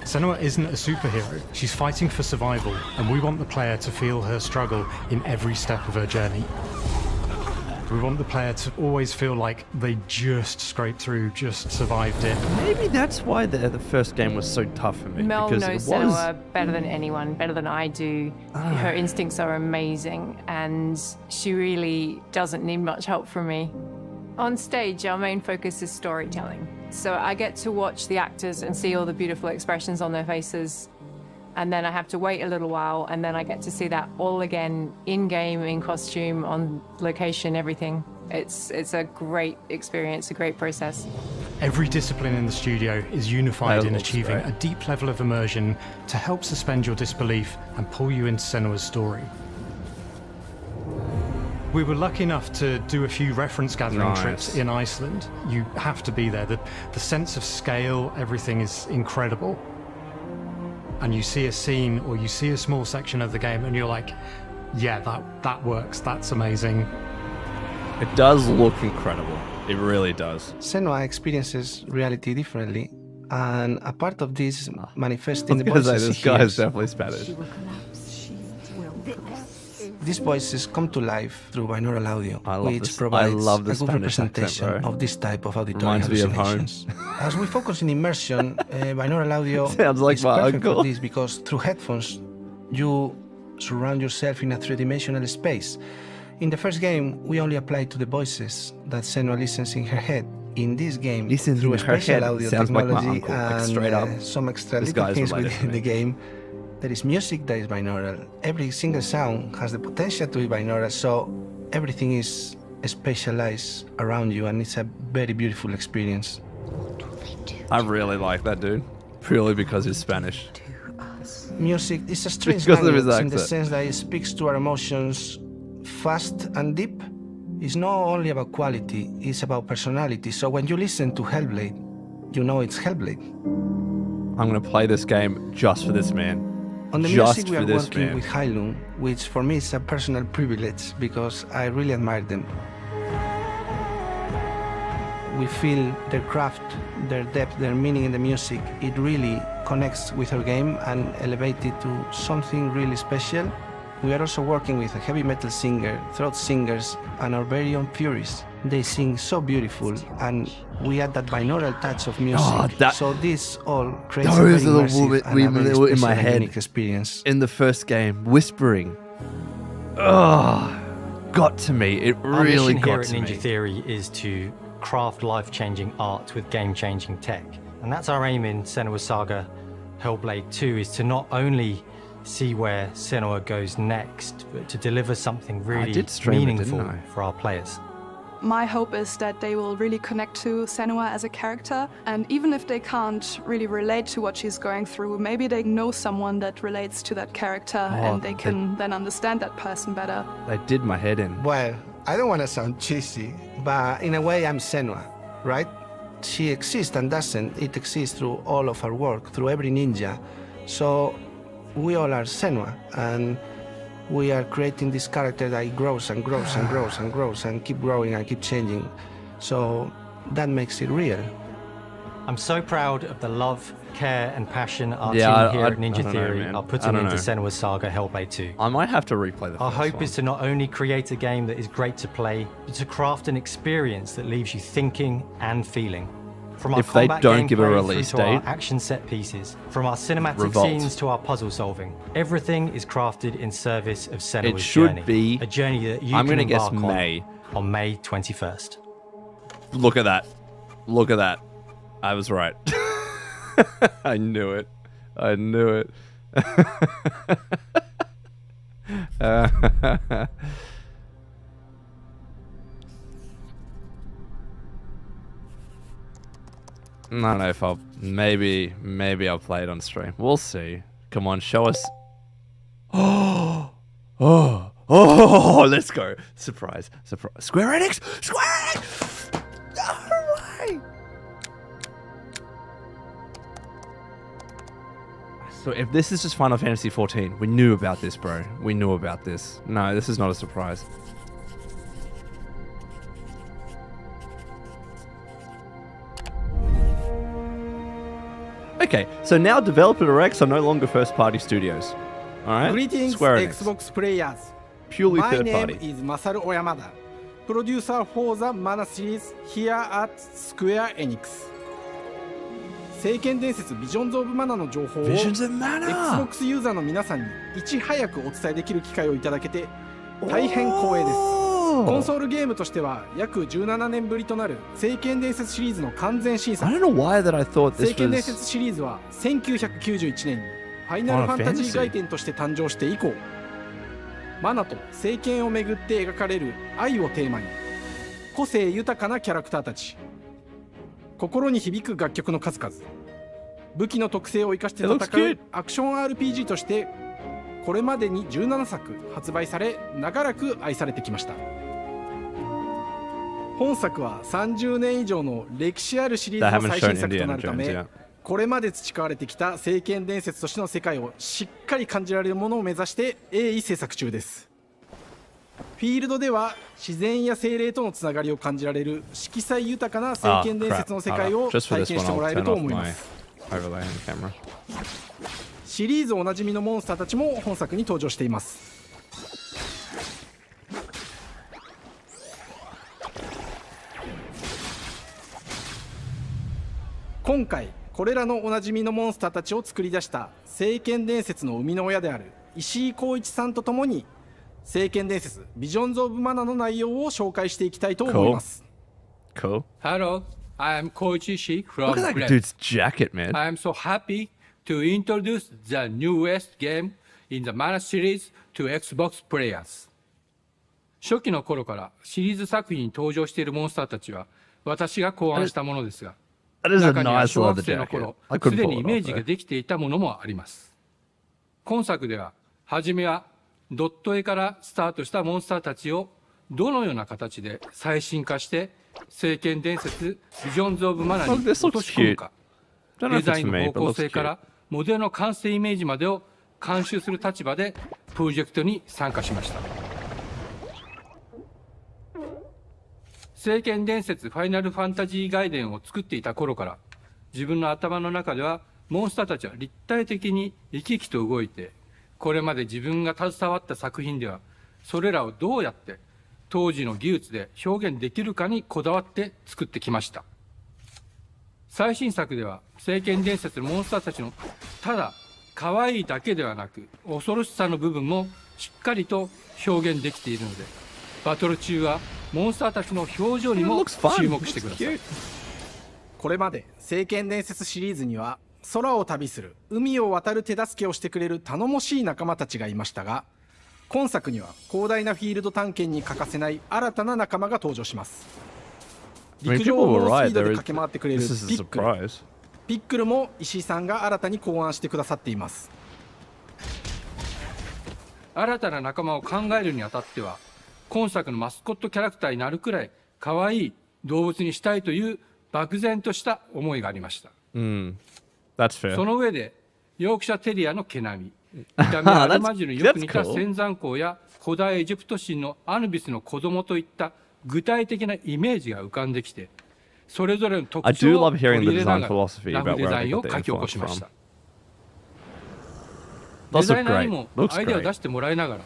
Senua isn't a superhero. She's fighting for survival, and we want the player to feel her struggle in every step of her journey. We want the player to always feel like they just scraped through, just survived it. Maybe that's why the first game was so tough for me. Mel because knows it was... Senua better than anyone, better than I do. Her instincts are amazing, and she really doesn't need much help from me. On stage, our main focus is storytelling. So I get to watch the actors and see all the beautiful expressions on their faces. And then I have to wait a little while, and then I get to see that all again, in-game, in costume, on location, everything. It's a great experience, a great process. Every discipline in the studio is unified That in looks achieving great. a deep level of immersion to help suspend your disbelief and pull you into Senua's story. We were lucky enough to do a few reference gathering Nice. trips in Iceland. You have to be there. The sense of scale, everything is incredible. And you see a scene or you see a small section of the game and you're like, yeah, that works, that's amazing. It does look incredible. It really does. Senua experiences reality differently, and a part of this manifests in the Because voices this he guy is hears. definitely Spanish. These voices come to life through binaural audio, I love which this- I provides love the a good Spanish representation accent, bro. of this type of auditory Reminds me of home. hallucinations. As we focus in immersion, binaural audio Sounds like is my perfect uncle. for this because through headphones, you surround yourself in a three-dimensional space. In the first game, we only applied to the voices that Senua listens in her head. In this game, Listens through in a her special head. audio Sounds like my technology uncle, like and straight up. some extra This little guy's things related to within me. the game, there is music that is binaural. Every single sound has the potential to be binaural, so everything is spatialized around you, and it's a very beautiful experience. I really like that dude. Purely because he's Spanish. Music is a strange Because of his language in the accent. sense that it speaks to our emotions fast and deep. It's not only about quality, it's about personality. So when you listen to Hellblade, you know it's Hellblade. I'm going to play this game just for this man. On the just music, we for are this working man. with Heilung, which for me is a personal privilege because I really admire them. We feel their craft, their depth, their meaning in the music. It really connects with our game and elevates it to something really special. We are also working with a heavy metal singer, throat singers, and our very own Furies. They sing so beautiful, and we add that binaural touch of music. So this all creates a very Those are the immersive and a very women in special my and head unique experience. in the first game, whispering. Oh, got to me. It Our really mission here got at to Ninja me. Theory is to craft life-changing art with game-changing tech. And that's our aim in Senua Saga Hellblade 2, is to not only see where Senua goes next, but to deliver something really did stream it, meaningful didn't I? for our players. My hope is that they will really connect to Senua as a character, and even if they can't really relate to what she's going through, maybe they know someone that relates to that character and they can then understand that person better. They did my head in. Well, I don't want to sound cheesy, but in a way I'm Senua, right? She exists and doesn't. It exists through all of our work, through every ninja. So we all are Senua, and we are creating this character that grows and grows and grows and grows and keep growing and keep changing. So that makes it real. I'm so proud of the love, care, and passion our Yeah, team here I at Ninja don't know, Theory man. are I putting don't into know. Senua Saga Hellblade 2. I might have to replay the Our first hope one. is to not only create a game that is great to play, but to craft an experience that leaves you thinking and feeling. From our If they combat don't give a gameplay release through to our date, action set pieces, from our cinematic revolt. scenes to our puzzle solving, everything is crafted in service of Senua's It should journey. be- A journey that you I'm can gonna guess embark May. on May 21st. Look at that. Look at that. I was right. I knew it. I knew it. I don't know if I'll maybe I'll play it on stream. We'll see. Come on, show us. Oh, let's go. Surprise. Square Enix. No way. So if this is just Final Fantasy 14, we knew about this, bro. We knew about this. No, this is not a surprise. Okay, so now developer directs are no longer first-party studios. All right, Greetings, Square Enix. Xbox players. Purely My third name party. is Masaru Oyamada, producer for the Mana series here at Square Enix. 聖剣伝説ビジョンズ・オブ・マナの情報を Visions of Mana! Xbox ユーザーの皆さんにいち早くお伝えできる機会をいただけて大変光栄です。コンソールゲームとしては約17年ぶりとなる聖剣伝説シリーズの完全新 I 作。 don't know why that I thought 聖 this 剣伝 was. 説シリーズは1991年にファイナルファンタジー外伝として誕生して以降、マナと聖剣をめぐって描かれる愛をテーマに個性豊かなキャラクターたち、心に響く楽曲の数々、武器の特性を生かして戦 It looks う good. アクション RPG としてこれまでに17作発売され長らく愛されてきました。本作は30年以上の歴史あるシリーズの最新作となるた They haven't shown Indiana Jones め yet. これまで培われてきた聖剣伝説としての世界をしっかり感じられるものを目指して鋭意制作中です。フィールドでは自然や精霊とのつながりを感じられる色彩豊かな聖剣伝説の世界を Just for 体 this 験 one, してもら I'll える turn と off 思いま my す。 overlay on camera. シリーズおなじみのモンスターたちも本作に登場しています。今回これらのおなじみのモンスターたちを作り出した聖剣伝説の生みの親である石井浩一さんとともに聖剣伝説ビジョンズ・オブ・マナの内容を紹介していきたいと思います。 Cool. Hello, I am Koichi Ishii from Look at that Brett. dude's jacket, man. I am so happy to introduce the newest game in the Mana series to Xbox players. 初期の頃からシリーズ作品に登場しているモンスターたちは私が考案したものですが、 That is a 中には nice 小 leather 学生の jacket. 頃 I す couldn't で pull にイ it メー off ジが though. できていたものもあります。今作では初めはドット絵からスタートしたモンスターたちをどのような形で最新化して聖剣伝説ビジョンズ・オブ・マナに Look, this 落と looks し込むか、 Don't know デ if ザ it's イン for の me, 方 but 向 looks 性か cute. らモデルの完成イメージまでを監修する立場でプロジェクトに参加しました。聖剣伝説ファイナルファンタジー外伝を作っていた頃から、自分の頭の中ではモンスターたちは立体的に生き生きと動いて、これまで自分が携わった作品ではそれらをどうやって当時の技術で表現できるかにこだわって作ってきました。最新作では聖剣伝説のモンスターたちのただ可愛いだけではなく恐ろしさの部分もしっかりと表現できているので、バトル中はモンスターたちの表情にも注目してください。これまで聖剣伝説シリーズには空を旅する、海を渡る手助けをしてくれる頼もしい仲間たちがいましたが、今作には広大なフィールド探検に欠かせない新たな仲間が登場します。陸上を猛スピードで駆け回ってくれるピックル。ピックルも石井さんが新たに考案してくださっています。新たな仲間を考えるにあたっては、今作のマスコットキャラクターになるくらい可愛い動物にしたいという漠然とした思いがありました。その上でヨークシャテリアの毛並み、見た目はアルマジルによく似た仙山港や古代エジプト神のアヌビスの子供といった具体的なイメージが浮かんできて、それぞれの特徴を取り入れながらラフデザインを書き起こしました。デザイナーにもアイデアを出してもらいながら、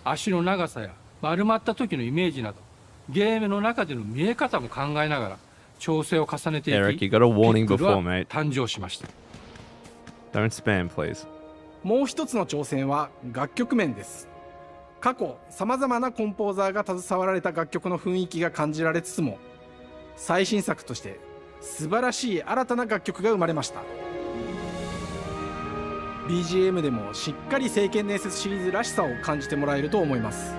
足の長さや丸まった時のイメージなどゲームの中での見え方も考えながら調整を重ねていき、ピックルは誕生しました。Don't spam, please. もう一つの挑戦は楽曲面です。過去さまざまなコンポーザーが携わられた楽曲の雰囲気が感じられつつも、最新作として素晴らしい新たな楽曲が生まれました。 BGM でもしっかり聖剣伝説シリーズらしさを感じてもらえると思います。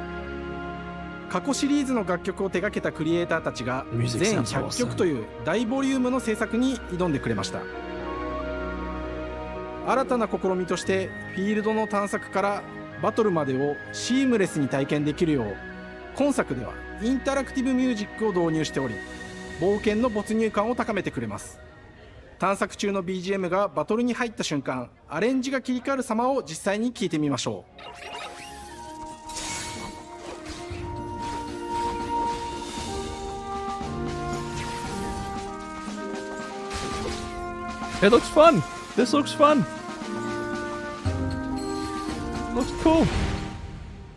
過去シリーズの楽曲を手掛けたクリエイターたちが全100曲という大ボリュームの制作に挑んでくれました。新たな試みとしてフィールドの探索からバトルまでをシームレスに体験できるよう、今作ではインタラクティブミュージックを導入しており、冒険の没入感を高めてくれます。探索中の BGM がバトルに入った瞬間、アレンジが切り替わる様を実際に聞いてみましょう。It looks fun. This looks fun. Looks cool.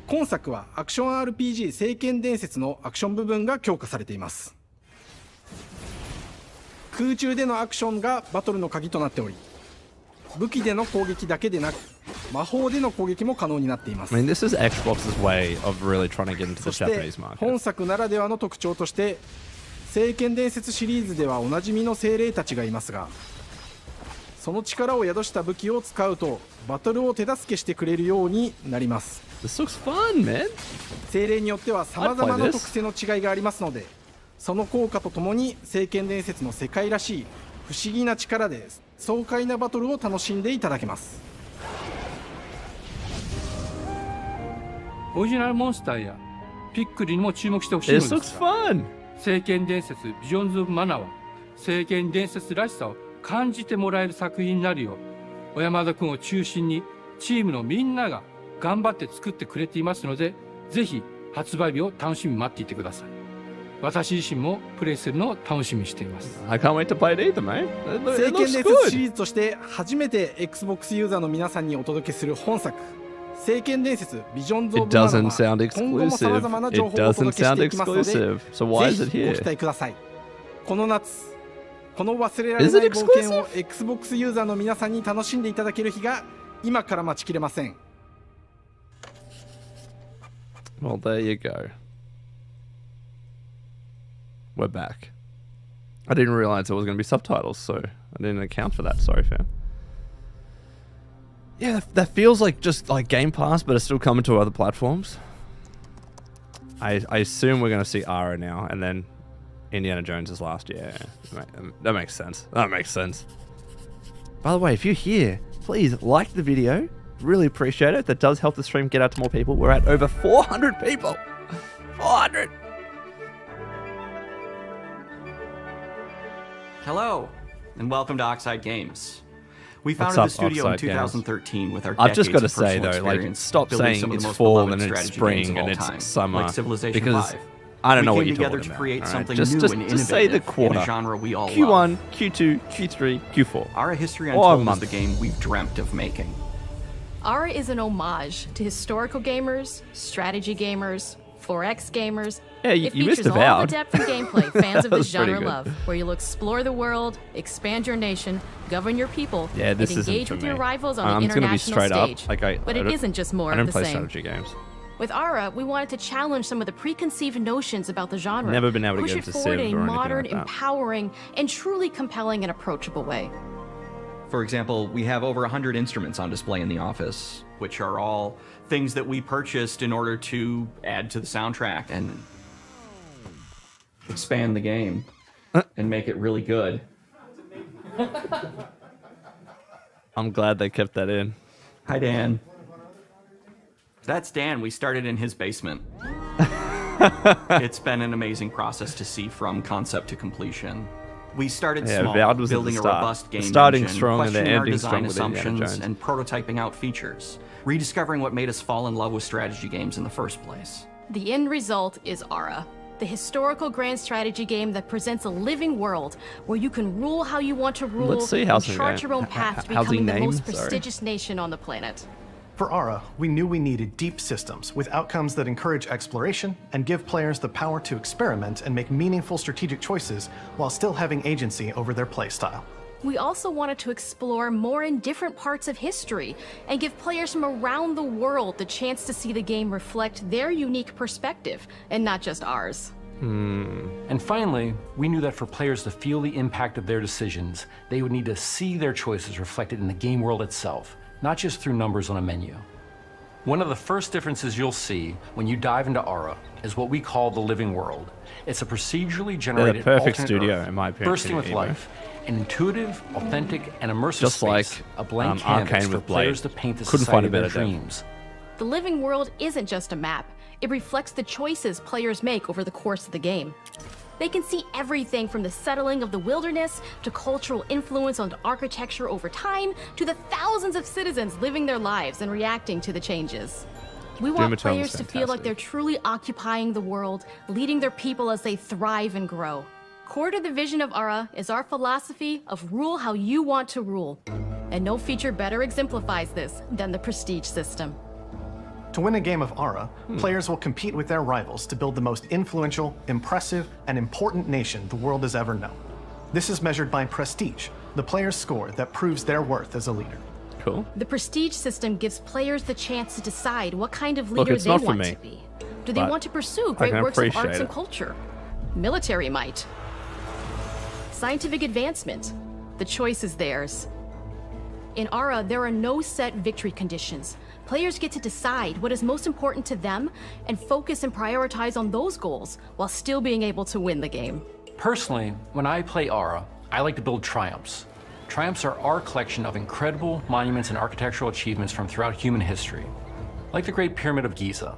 今作はアクション RPG 聖剣伝説のアクション部分が強化されています。空中でのアクションがバトルの鍵となっており、武器での攻撃だけでなく魔法での攻撃も可能になっています。I mean, this is Xbox's way of really trying to get into the そして Japanese market. 本作ならではの特徴として、聖剣伝説シリーズではおなじみの精霊たちがいますが、その力を宿した武器を使うとバトルを手助けしてくれるようになります。This looks fun, man. 精霊によっては様々な特性の違いがありますので、その効果とともに聖剣伝説の世界らしい不思議な力で爽快なバトルを楽しんでいただけます。オリジナルモンスターやピックルにも注目してほしいのですが、聖剣伝説ビジョンズ・オブ・マナは聖剣伝説らしさを感じてもらえる作品になるよう、小山田君を中心にチームのみんなが頑張って作ってくれていますので、ぜひ発売日を楽しみに待っていてください。私自身もプレイするのを楽しみにしています。I can't wait to play it either, mate. 聖剣伝説シリーズとして初めて Xbox ユーザーの皆さんにお届けする本作、聖剣伝説ビジョンズ・オブ・マナは今後もさまざまな情報をお届けしていきますので、ぜひご期待ください。この夏、この忘れられない冒険を Xbox ユーザーの皆さんに楽しんでいただける日が今から待ちきれません。 Well, there you go. We're back. I didn't realize there was going to be subtitles, so I didn't account for that. Sorry, fam. Yeah, that feels like just like Game Pass, but it's still coming to other platforms. I assume we're going to see Ara now, and then Indiana Jones is last year. That makes sense. That makes sense. By the way, if you're here, please like the video. Really appreciate it. That does help the stream get out to more people. We're at over 400 people. 400! Hello, and welcome to Oxide Games. We What's founded up, the studio in Upside Games? 2013 with our I've just got to decades of say personal though, like, experience stop building saying some of the it's most fall beloved and it's strategy games spring of and all it's time, summer like Civilization because 5. I don't know we what came you're together talking to about. create all right? something Just, new just, and just say the innovative in quarter. a genre we all Q1, love. Q2, Q3, Q4. Ara History Or a Untold is month. the game we've dreamt of making. Ara is an homage to historical gamers, strategy gamers, 4X gamers. Yeah, It you missed features all the Avowed. depth and gameplay fans of That this was pretty genre good. love, where you'll explore the world, expand your nation, govern your people, Yeah, this and isn't engage for with me. your rivals on I'm the just gonna be international straight stage. up. Like But it don't- isn't just more I of don't the play same. strategy games. With Ara, we wanted to challenge some of the preconceived notions about the genre. Never been able to push get it into forward Civ in or a anything modern, like that. empowering, and truly compelling and approachable way. For example, we have over 100 instruments on display in the office, which are all things that we purchased in order to add to the soundtrack and expand the game and make it really good. I'm glad they kept that in. Hi, Dan. That's Dan. We started in his basement. It's been an amazing process to see from concept to completion. We started Yeah, small, Avowed was at the building a start. robust game Starting engine, strong and then questioning our ending design strong with Indiana assumptions, Jones. and prototyping out features, rediscovering what made us fall in love with strategy games in the first place. The end result is Ara, the historical grand strategy game that presents a living world where you can rule how you want to rule Let's see and how's the chart game. your own path to How's he becoming the most named? Sorry. prestigious nation on the planet. For Ara, we knew we needed deep systems with outcomes that encourage exploration and give players the power to experiment and make meaningful strategic choices while still having agency over their playstyle. We also wanted to explore more in different parts of history and give players from around the world the chance to see the game reflect their unique perspective and not just ours. And finally, we knew that for players to feel the impact of their decisions, they would need to see their choices reflected in the game world itself, not just through numbers on a menu. One of the first differences you'll see when you dive into Ara is what we call the living world. It's a procedurally generated perfect alternate studio, Earth, in my opinion, bursting with anyway. life, an intuitive, authentic, and immersive Just space, like, a blank Arcane canvas for with Blade. players to paint the Couldn't society find a of their better dev. dreams. The living world isn't just a map. It reflects the choices players make over the course of the game. They can see everything from the settling of the wilderness to cultural influence on architecture over time to the thousands of citizens living their lives and reacting to the changes. We want Doom Eternal's players to feel like they're truly occupying the world, leading their people as they thrive and grow. Core to the vision of Ara is our philosophy of rule how you want to rule. And no feature better exemplifies this than the prestige system. To win a game of Ara, players will compete with their rivals to build the most influential, impressive, and important nation the world has ever known. This is measured by prestige, the player's score that proves their worth as a leader. Cool. The prestige system gives players the chance to decide what kind of Look, leader it's they not for want me, to be. Do they but want to pursue I great can works of appreciate arts and it. culture? Military might. Scientific advancement. The choice is theirs. In Ara, there are no set victory conditions. Players get to decide what is most important to them and focus and prioritize on those goals while still being able to win the game. Personally, when I play Ara, I like to build triumphs. Triumphs are our collection of incredible monuments and architectural achievements from throughout human history. Like the Great Pyramid of Giza.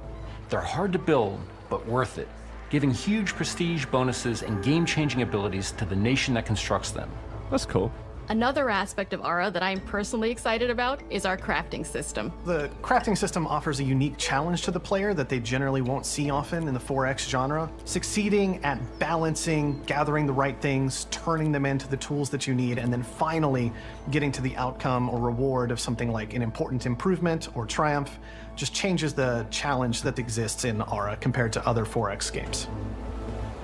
They're hard to build, but worth it, giving huge prestige bonuses and game-changing abilities to the nation that constructs them. That's cool. Another aspect of Ara that I'm personally excited about is our crafting system. The crafting system offers a unique challenge to the player that they generally won't see often in the 4X genre. Succeeding at balancing, gathering the right things, turning them into the tools that you need, and then finally getting to the outcome or reward of something like an important improvement or triumph just changes the challenge that exists in Ara compared to other 4X games.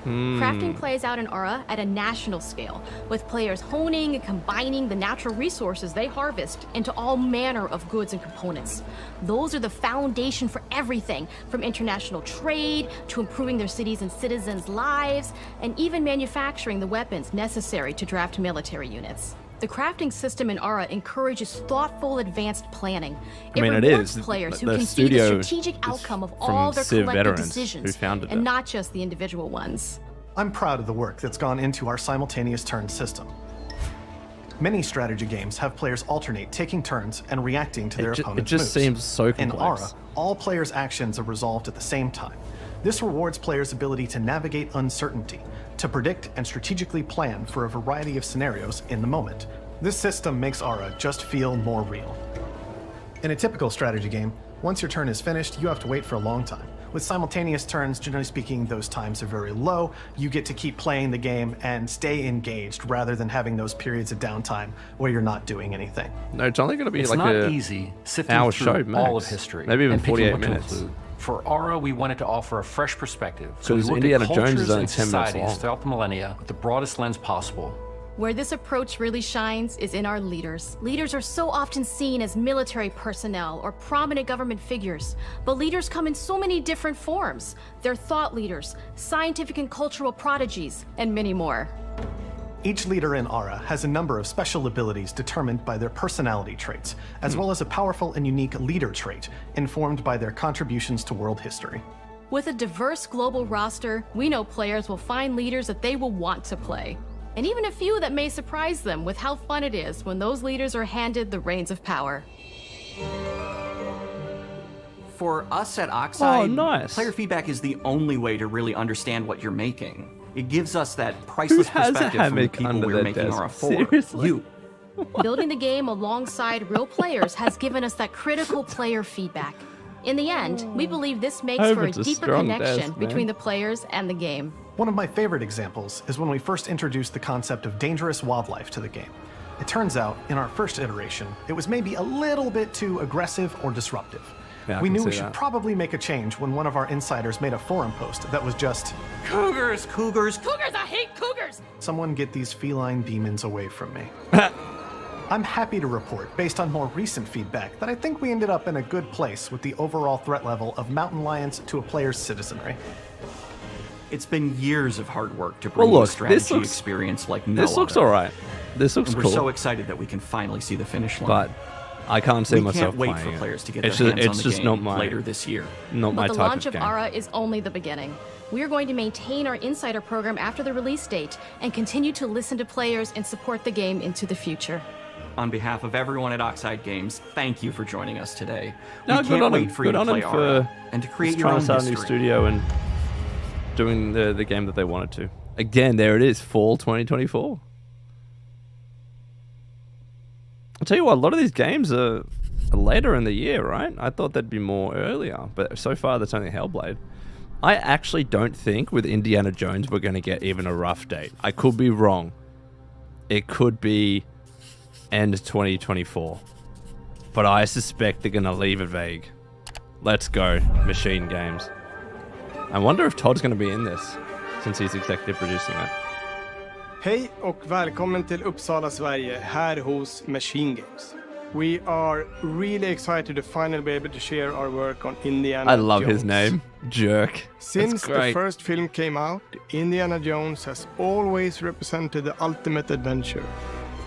Crafting plays out in Ara at a national scale, with players honing and combining the natural resources they harvest into all manner of goods and components. Those are the foundation for everything, from international trade to improving their cities and citizens' lives, and even manufacturing the weapons necessary to draft military units. The crafting system in Ara encourages thoughtful, advanced planning. I mean, it rewards is. players The who can see the studio strategic is outcome of from all their Civ collective veterans decisions, who founded and it. not just the individual ones. I'm proud of the work that's gone into our simultaneous turn system. Many strategy games have players alternate taking turns and reacting to their opponent's moves. It just seems so In complex. Ara, all players' actions are resolved at the same time. This rewards players' ability to navigate uncertainty, to predict and strategically plan for a variety of scenarios in the moment. This system makes Aura just feel more real. In a typical strategy game, once your turn is finished, you have to wait for a long time. With simultaneous turns, generally speaking, those times are very low. You get to keep playing the game and stay engaged rather than having those periods of downtime where you're not doing anything. No, it's only going to be it's like not a easy sifting hour through show, max. all of history. Maybe even and picking 48 what to minutes. include. For Aura, we wanted to offer a fresh perspective. So we Because looked Indiana at Jones cultures is only and 10 minutes societies long. throughout the millennia with the broadest lens possible. Where this approach really shines is in our leaders. Leaders are so often seen as military personnel or prominent government figures, but leaders come in so many different forms. They're thought leaders, scientific and cultural prodigies, and many more. Each leader in Aura has a number of special abilities determined by their personality traits, as well as a powerful and unique leader trait informed by their contributions to world history. With a diverse global roster, we know players will find leaders that they will want to play. And even a few that may surprise them with how fun it is when those leaders are handed the reins of power. For us at Oxide, nice. player feedback is the only way to really understand what you're making. It gives us that priceless Who has a perspective from the hammock people under we're their making desk? Aura for. Seriously? You. Building the game alongside real players has given us that critical player feedback. In the end, we believe this makes for a It's a deeper strong connection desk, man. between the players and the game. One of my favorite examples is when we first introduced the concept of dangerous wildlife to the game. It turns out, in our first iteration, it was maybe a little bit too aggressive or disruptive. Yeah, I we can knew see we should that. probably make a change when one of our insiders made a forum post that was just, Cougars, cougars, Cougars, I hate cougars! "Someone get these feline demons away from me." I'm happy to report, based on more recent feedback, that I think we ended up in a good place with the overall threat level of mountain lions to a player's citizenry. It's been years of hard work to Well, bring you a look, strategy this looks- experience like no This looks other. alright. This looks And we're cool. so excited that we can finally see the finish line. But I can't see we myself can't wait playing for it. players to get It's their just, hands it's on the just game not my later this year. Not my But the type launch of of game. Aura is only the beginning. We are going to maintain our insider program after the release date and continue to listen to players and support the game into the future. On behalf of everyone at Oxide Games, thank you for joining us today. No, we good can't on wait him. for Good you to on play him Aura for and to create just your trying own to start a history. new studio and doing the game that they wanted to. Again, there it is, fall 2024. I'll tell you what, a lot of these games are later in the year, right? I thought they'd be more earlier, but so far that's only Hellblade. I actually don't think with Indiana Jones we're going to get even a rough date. I could be wrong. It could be end 2024. But I suspect they're going to leave it vague. Let's go, Machine Games. I wonder if Todd's going to be in this, since he's executive producing it. Hej och välkommen till Uppsala, Sverige, här hos Machine Games. We are really excited to finally be able to share our work on Indiana I love Jones. his name, Jerk. Since That's the great. first film came out, Indiana Jones has always represented the ultimate adventure.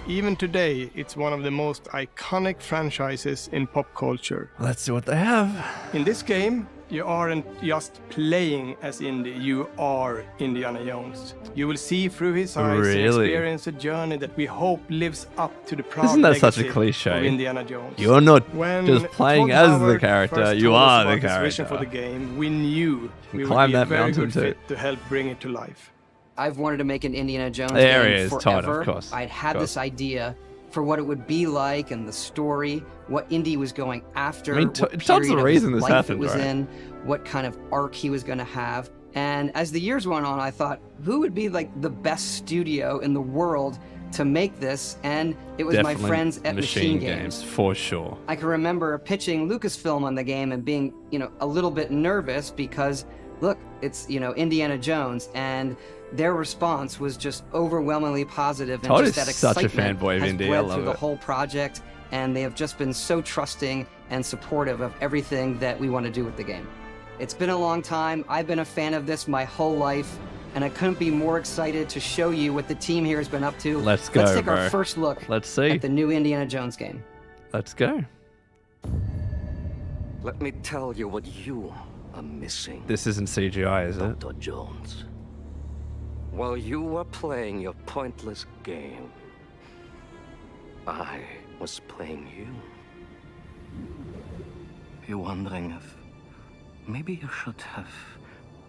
Even today, it's one of the most iconic franchises in pop culture. Let's see what they have. In this game, you aren't just playing as Indy, you are Indiana Jones. You will see through his eyes and Really? experience a journey that we hope lives up to the proud Isn't that such a legacy cliche? of Indiana Jones. You're not When just playing Todd as the Howard character, first you told us are about the his vision for the character. game, we knew we would Climb be a that very mountain good too. fit to help bring it to life. I've wanted to make an Indiana Jones There game he is, forever. Todd, of course. I'd had Of this idea for what it would be like and the story, what Indy was going after, I mean, what Todd's the period of reason his this life happened, it was right? in, what kind of arc he was going to have. And as the years went on, I thought, who would be like the best studio in the world to make this? And it was Definitely my friends at Machine Games. for sure. I can remember pitching Lucasfilm on the game and being, a little bit nervous because, look, it's, Indiana Jones, and their response was just overwhelmingly positive, and Todd just is that such a excitement fanboy of has Indy. I bled love through the it. whole project, and they have just been so trusting and supportive of everything that we want to do with the game. It's been a long time. I've been a fan of this my whole life, and I couldn't be more excited to show you what the team here has been up to. Let's go, Let's take bro. our first look Let's see. at the new Indiana Jones game. Let's go. Let me tell you what you are missing, This isn't CGI, is it? Dr. Jones. While you were playing your pointless game, I was playing you. You're wondering if maybe you should have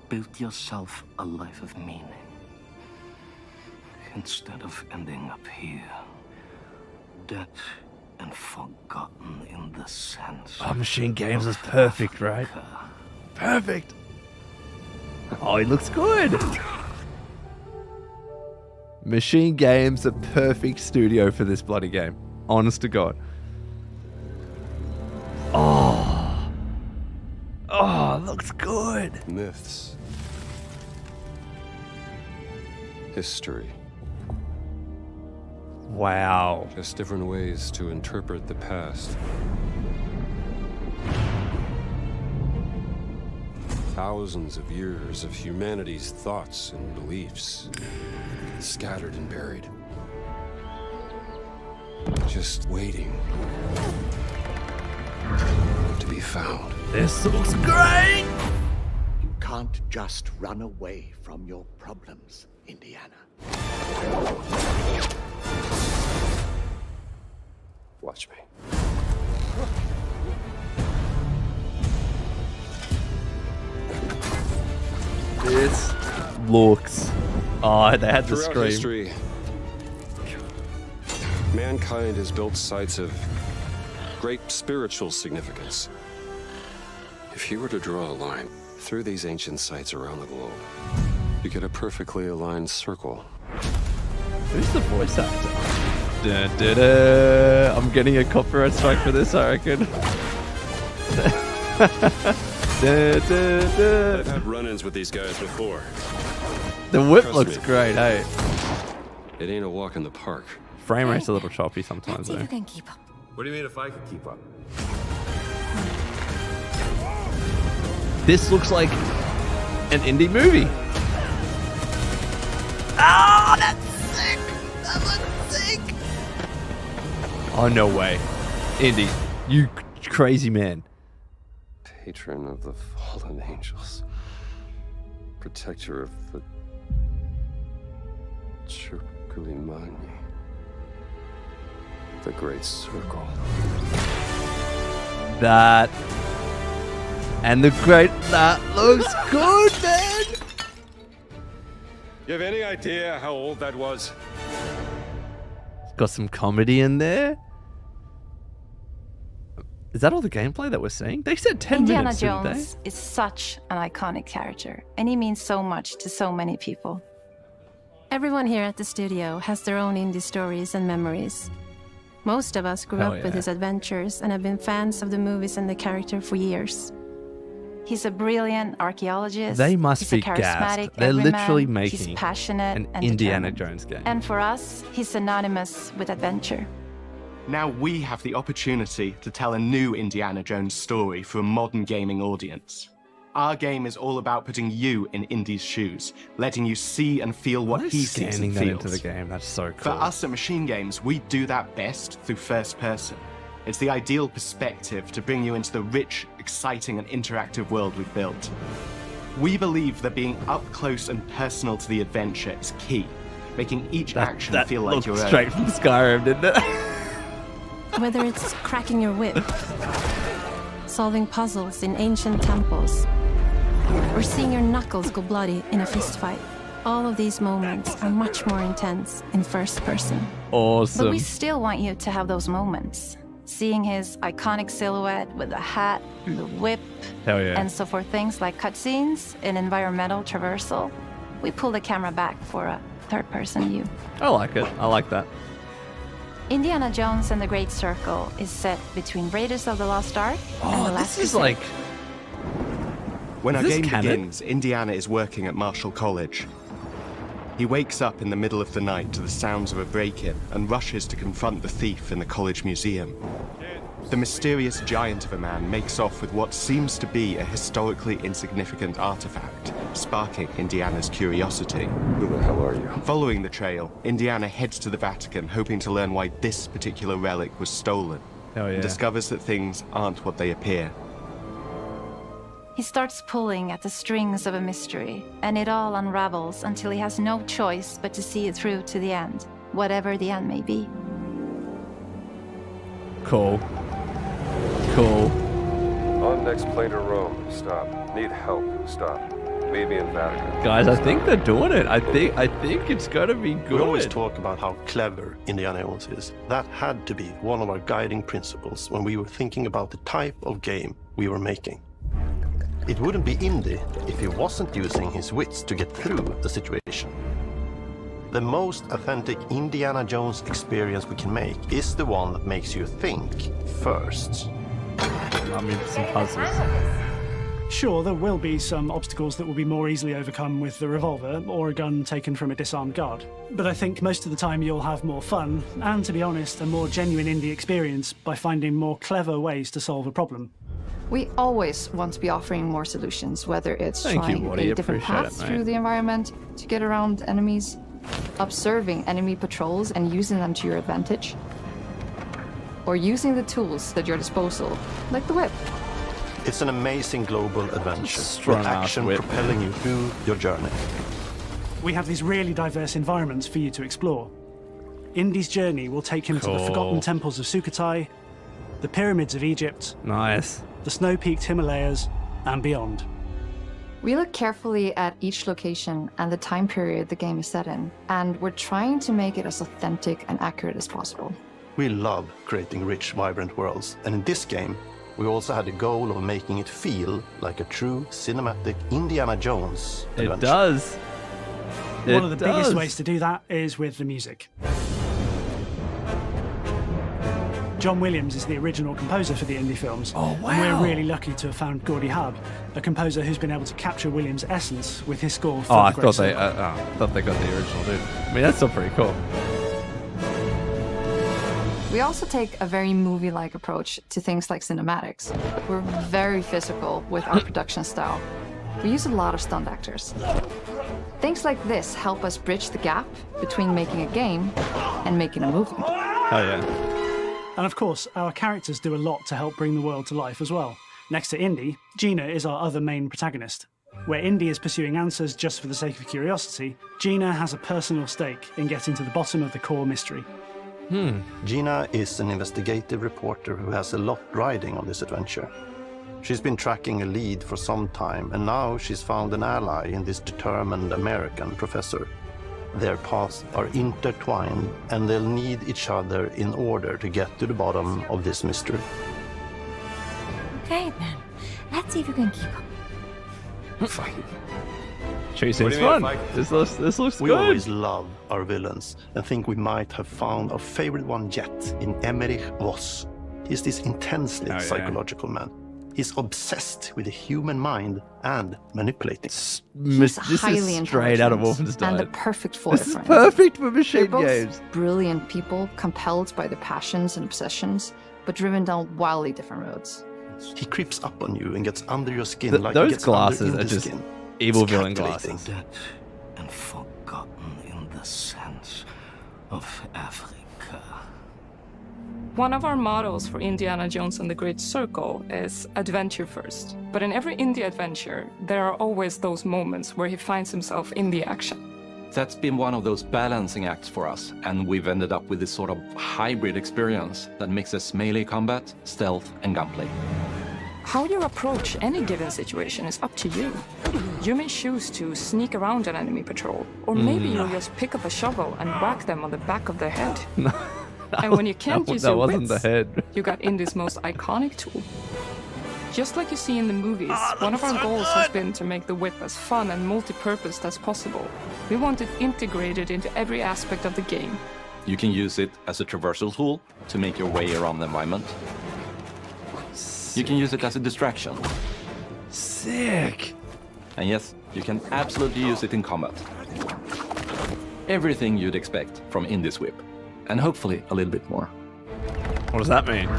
built yourself a life of meaning instead of ending up here dead and forgotten in the sense. Oh, Machine Games is perfect, right? Perfect. Oh, he looks good. Machine Games, a perfect studio for this bloody game. Honest to God. Oh, it looks good. Myths. History. Wow. Just different ways to interpret the past. Thousands of years of humanity's thoughts and beliefs, scattered and buried. Just waiting to be found. This looks great! You can't just run away from your problems, Indiana. Watch me. This looks... Oh, they had to Throughout scream. history, mankind has built sites of great spiritual significance. If you were to draw a line through these ancient sites around the globe, you get a perfectly aligned circle. Who's the voice actor? Da, da, da. I'm getting a copyright strike for this, I reckon. Da, da, da. I've had run-ins with these guys before. The whip Trust looks me. great, hey. It ain't a walk in the park. Frame rate's a little choppy sometimes, though. can keep up. What do you mean if I could keep up? This looks like an indie movie. Oh, that's sick! That looks sick! Oh, no way. Indy, you crazy man. Patron of the fallen angels. Protector of the Churkulimani. The Great Circle. That and the great... That looks good, man! You have any idea how old that was? Got some comedy in there. Is that all the gameplay that we're seeing? They said 10 Indiana minutes, didn't they? Jones is such an iconic character, and he means so much to so many people. Everyone here at the studio has their own indie stories and memories. Most of us grew Hell up with yeah. his adventures and have been fans of the movies and the character for years. He's a brilliant archaeologist. They must he's be a charismatic gassed. They're everyman, literally he's making passionate an and Indiana determined. Jones game. And for us, he's synonymous with adventure. Now we have the opportunity to tell a new Indiana Jones story for a modern gaming audience. Our game is all about putting you in Indy's shoes, letting you see and feel what he sees Scanning and that feels. into the game. That's so For cool. us at Machine Games, we do that best through first person. It's the ideal perspective to bring you into the rich, exciting, and interactive world we've built. We believe that being up close and personal to the adventure is key, making each action that feel like looked your own. straight from Skyrim, didn't it? Whether it's cracking your whip, solving puzzles in ancient temples, or seeing your knuckles go bloody in a fistfight, all of these moments are much more intense in first person. Awesome. But we still want you to have those moments. Seeing his iconic silhouette with the hat, and the whip, Hell yeah. and so for things like cutscenes and environmental traversal, we pull the camera back for a third-person view. I like it. I like that. Indiana Jones and the Great Circle is set between Raiders of the Lost Ark and The Last This is Crusade. like... When Is our this game canon? begins, Indiana is working at Marshall College. He wakes up in the middle of the night to the sounds of a break-in and rushes to confront the thief in the college museum. The mysterious giant of a man makes off with what seems to be a historically insignificant artifact, sparking Indiana's curiosity. Who the hell are you? Following the trail, Indiana heads to the Vatican, hoping to learn why this particular relic was stolen, Hell yeah. and discovers that things aren't what they appear. He starts pulling at the strings of a mystery, and it all unravels until he has no choice but to see it through to the end, whatever the end may be. Cool. Cool. On next plane to Rome. Stop. Need help. Stop. maybe in fact. Guys, I think they're doing it. I think it's gonna be good. We always talk about how clever Indiana Jones is. That had to be one of our guiding principles when we were thinking about the type of game we were making. It wouldn't be indie if he wasn't using his wits to get through the situation. The most authentic Indiana Jones experience we can make is the one that makes you think first. I mean, some puzzles. Sure, there will be some obstacles that will be more easily overcome with the revolver or a gun taken from a disarmed guard. But I think most of the time you'll have more fun, and to be honest, a more genuine indie experience by finding more clever ways to solve a problem. We always want to be offering more solutions, whether it's trying a different path through the environment to get around enemies, observing enemy patrols and using them to your advantage, or using the tools at your disposal, like the whip. It's an amazing global adventure with action propelling you through your journey. We have these really diverse environments for you to explore. Indy's journey will take him to the forgotten temples of Sukhothai, the pyramids of Egypt, the snow-peaked Himalayas, and beyond. We look carefully at each location and the time period the game is set in, and we're trying to make it as authentic and accurate as possible. We love creating rich, vibrant worlds, and in this game, we also had the goal of making it feel like a true cinematic Indiana Jones adventure. It does. One of the biggest ways to do that is with the music. John Williams is the original composer for the indie films. Oh, wow. And we're really lucky to have found Gordy Hub, a composer who's been able to capture Williams' essence with his score for I The Great thought they Circle. thought they got the original, dude. I mean, that's still pretty cool. We also take a very movie-like approach to things like cinematics. We're very physical with our production style. We use a lot of stunt actors. Things like this help us bridge the gap between making a game and making a movie. Hell yeah. And of course, our characters do a lot to help bring the world to life as well. Next to Indy, Gina is our other main protagonist. Where Indy is pursuing answers just for the sake of curiosity, Gina has a personal stake in getting to the bottom of the core mystery. Gina is an investigative reporter who has a lot riding on this adventure. She's been tracking a lead for some time, and now she's found an ally in this determined American professor. Their paths are intertwined, and they'll need each other in order to get to the bottom of this mystery. Okay then, let's see if you can keep up. Fine. Seems fun. This looks We good. always love our villains and think we might have found our favorite one yet in Emmerich Voss. He's this intensely psychological man. He's obsessed with the human mind and manipulating. He's This highly is straight out of intelligent Wolfenstein. and the perfect foil This is for him. perfect for machine They're both games. brilliant people, compelled by their passions and obsessions, but driven down wildly different roads. He creeps up on you and gets under your skin like he Those gets glasses under are Indy's just skin. evil It's villain captivating. glasses. Dead and forgotten in the sense of Africa. One of our mottos for Indiana Jones and the Great Circle is adventure first. But in every indie adventure, there are always those moments where he finds himself in the action. That's been one of those balancing acts for us, and we've ended up with this sort of hybrid experience that mixes melee combat, stealth, and gunplay. How you approach any given situation is up to you. You may choose to sneak around an enemy patrol, or maybe you'll just pick up a shovel and whack them on the back of their head. And when you can't use that your wasn't wits, the head. you got Indy's most iconic tool. Just like you see in the movies, one of our goals has been to make the whip as fun and multi-purposed as possible. We want it integrated into every aspect of the game. You can use it as a traversal tool to make your way around the environment. You can use it as a distraction. Sick. And yes, you can absolutely use it in combat. Everything you'd expect from Indy's whip. And hopefully a little bit more. What does that mean?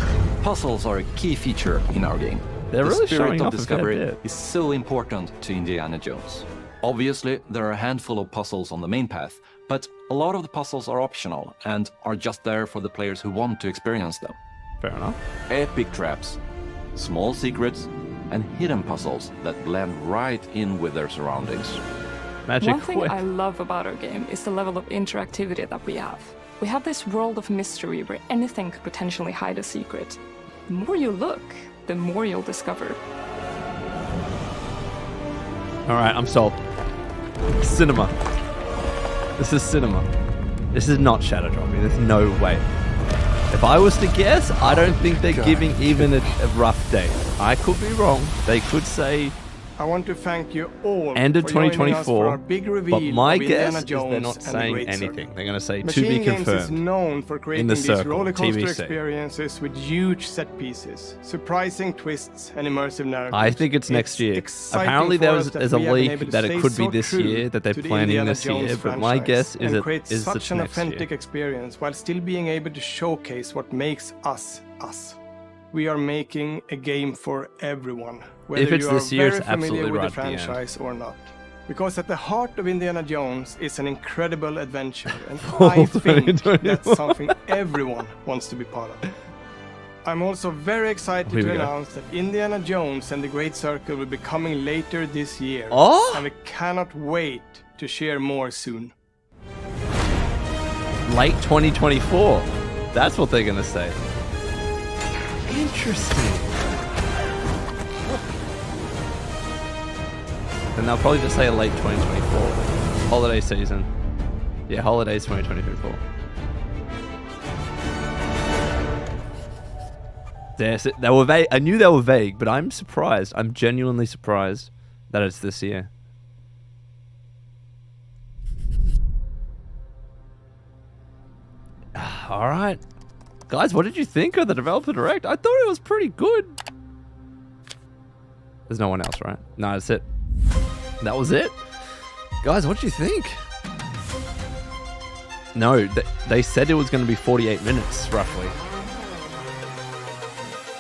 Puzzles are a key feature in our game. They're the really spirit showing of off a fair discovery bit. is so important to Indiana Jones. Obviously, there are a handful of puzzles on the main path, but a lot of the puzzles are optional and are just there for the players who want to experience them. Fair enough. Epic traps, small secrets, and hidden puzzles that blend right in with their surroundings. One thing I love about our game is the level of interactivity that we have. We have this world of mystery where anything could potentially hide a secret. The more you look, the more you'll discover. All right, I'm sold. Cinema. This is cinema. This is not shadow dropping. There's no way. If I was to guess, I don't think they're giving even a rough date. I could be wrong. They could say I want to thank you all end of for joining us for 2024, our big reveal but my of guess Indiana is Jones they're not and the saying Great anything. Circle. They're going to say to Machine be Games is confirmed. known for creating in the these circle, roller coaster TBC. experiences with huge set pieces, surprising twists, and immersive narratives. I think it's next year. exciting Apparently for us there's that a we have been leak able to that it stay could be so this true year that they're to the planning Indiana this Jones year, but my franchise guess is and it create is such the an next year. authentic experience while still being able to showcase what makes us us. We are making a game for everyone, whether If it's you are this year, very it's familiar absolutely with right the at the end. franchise or not. Because at the heart of Indiana Jones is an incredible adventure, and I think that's something everyone wants to be part of. I'm also very excited Here to we go. announce that Indiana Jones and the Great Circle will be coming later this year. Oh? And we cannot wait to share more soon. Late 2024. That's what they're going to say. Interesting. Then they'll probably just say late 2024. Holiday season. Yeah, holidays 2024. Yes, they were vague. I knew they were vague, but I'm surprised. I'm genuinely surprised that it's this year. All right. Guys, what did you think of the Developer Direct? I thought it was pretty good. There's no one else, right? No, that's it. That was it. Guys, what did you think? No, they said it was going to be 48 minutes, roughly.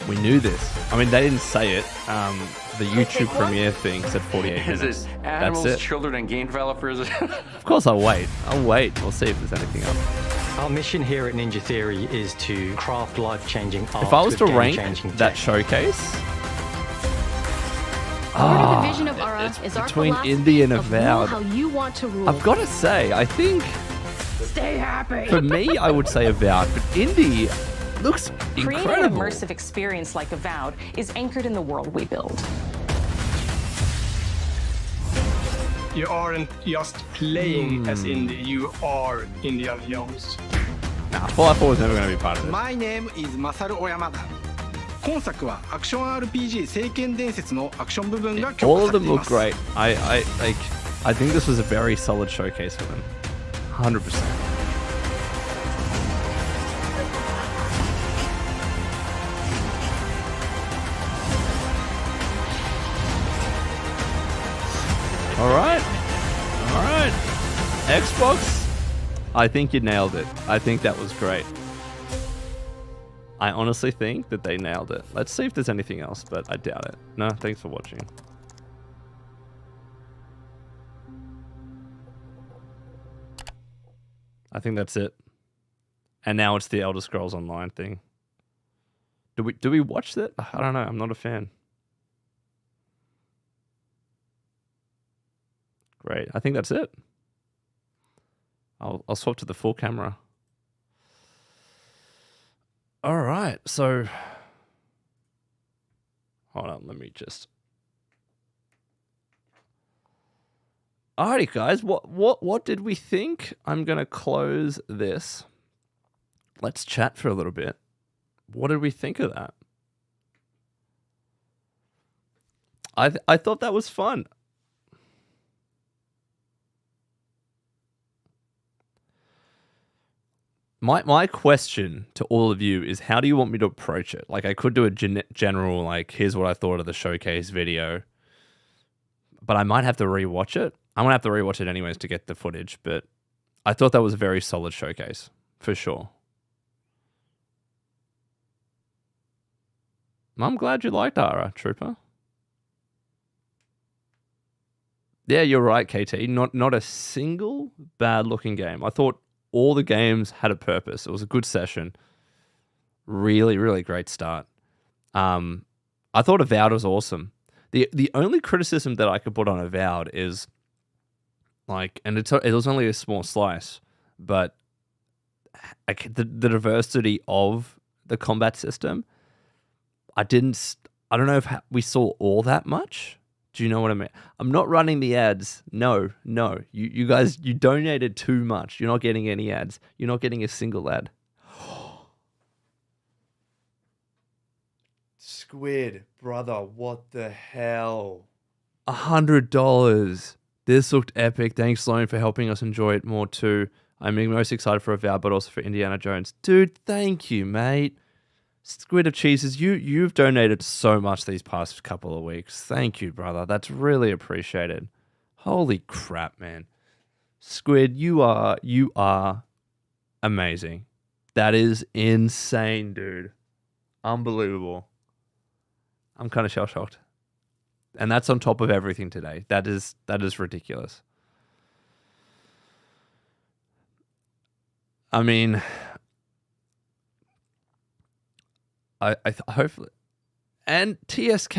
We knew this. I mean, they didn't say it. The YouTube premiere thing said 48 minutes. Is it animals, That's it. children, and game developers? Of course, I'll wait. We'll see if there's anything else. Our mission here at Ninja Theory is to craft life-changing art. If I was with to rank game-changing that tech. showcase, Part of the vision of Ara it's is our between philosophy indie and of rule Avowed. how you want to rule. I've got to say, I think Stay happy. for me, I would say Avowed, but indie looks Creating an incredible. immersive experience like Avowed is anchored in the world we build. You aren't just playing as indie, you are Indiana Jones. Nah, Fallout 4 was never going to be part of this. My name is Masaru Oyamada. 今作はアクション RPG 聖剣伝説のアクション部分が強 All 化 of され them ていま look す。 great. I think this was a very solid showcase for them. 100%. All right. Xbox, I think you nailed it. I think that was great. I honestly think that they nailed it. Let's see if there's anything else, but I doubt it. No, thanks for watching. I think that's it. And now it's the Elder Scrolls Online thing. Do we watch that? I don't know. I'm not a fan. Great. I think that's it. I'll swap to the full camera. All right. So hold on, let me just. Alrighty, guys. What did we think? I'm gonna close this. Let's chat for a little bit. What did we think of that? I thought that was fun. My question to all of you is, how do you want me to approach it? Like, I could do a general, like, here's what I thought of the showcase video, but I might have to rewatch it. I'm gonna have to rewatch it anyways to get the footage, but I thought that was a very solid showcase, for sure. I'm glad you liked Ara, Trooper. Yeah, you're right, KT. Not a single bad-looking game. I thought all the games had a purpose. It was a good session. Really, really great start. I thought Avowed was awesome. The only criticism that I could put on Avowed is, like, and it was only a small slice, but like, the diversity of the combat system, I don't know if we saw all that much, Do you know what I mean? I'm not running the ads. No. You guys, you donated too much. You're not getting any ads. You're not getting a single ad. Squid, brother, what the hell? $100. This looked epic. Thanks, Sloan, for helping us enjoy it more too. I'm most excited for Avowed, but also for Indiana Jones. Dude, thank you, mate. Squid of Cheeses, you've donated so much these past couple of weeks. Thank you, brother. That's really appreciated. Holy crap, man. Squid, you are amazing. That is insane, dude. Unbelievable. I'm kind of shell-shocked. And that's on top of everything today. That is ridiculous. I mean, I hopefully, and TSK,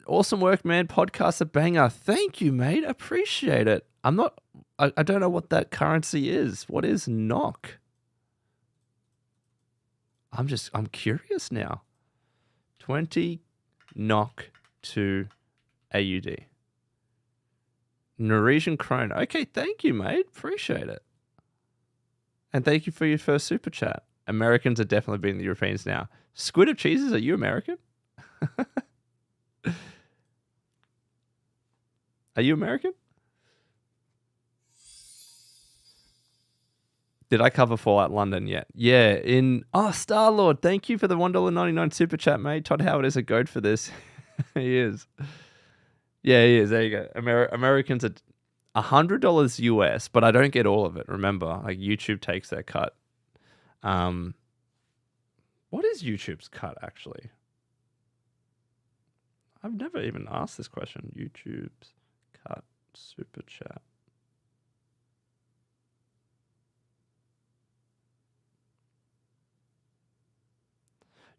awesome work, man. Podcast a banger. Thank you, mate. Appreciate it. I don't know what that currency is. What is NOK? I'm curious now. 20 NOK to AUD. Norwegian krone. Okay, thank you, mate. Appreciate it. And thank you for your first super chat. Americans are definitely beating the Europeans now. Squid of Cheeses, are you American? Are you American? Did I cover Fallout London yet? Yeah, Star-Lord, thank you for the $1.99 super chat, mate. Todd Howard is a goat for this. He is. Yeah, he is. There you go. Americans are $100 US, but I don't get all of it. Remember, like YouTube takes their cut. What is YouTube's cut, actually? I've never even asked this question. YouTube's cut super chat.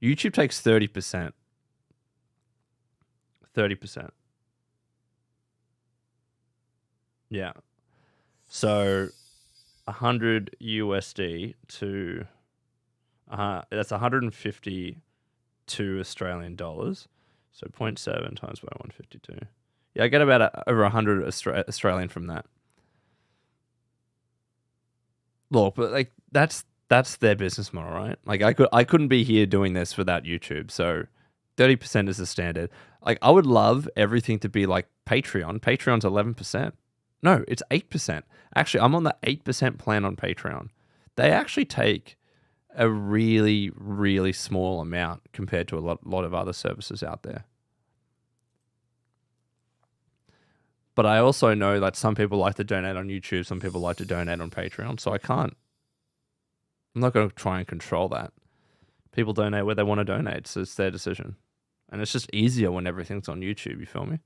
YouTube takes 30%. 30%. Yeah. So 100 USD to that's 152 Australian dollars. So 0.7 times by 152. Yeah, I get about over 100 Australian from that. Look, but like that's their business model, right? Like I couldn't be here doing this without YouTube. So 30% is the standard. Like I would love everything to be like Patreon. Patreon's 11%. No, it's 8%. Actually, I'm on the 8% plan on Patreon. They actually take a really, really small amount compared to a lot of other services out there. But I also know that some people like to donate on YouTube, some people like to donate on Patreon, so I'm not going to try and control that. People donate where they want to donate, so it's their decision. And it's just easier when everything's on YouTube, you feel me?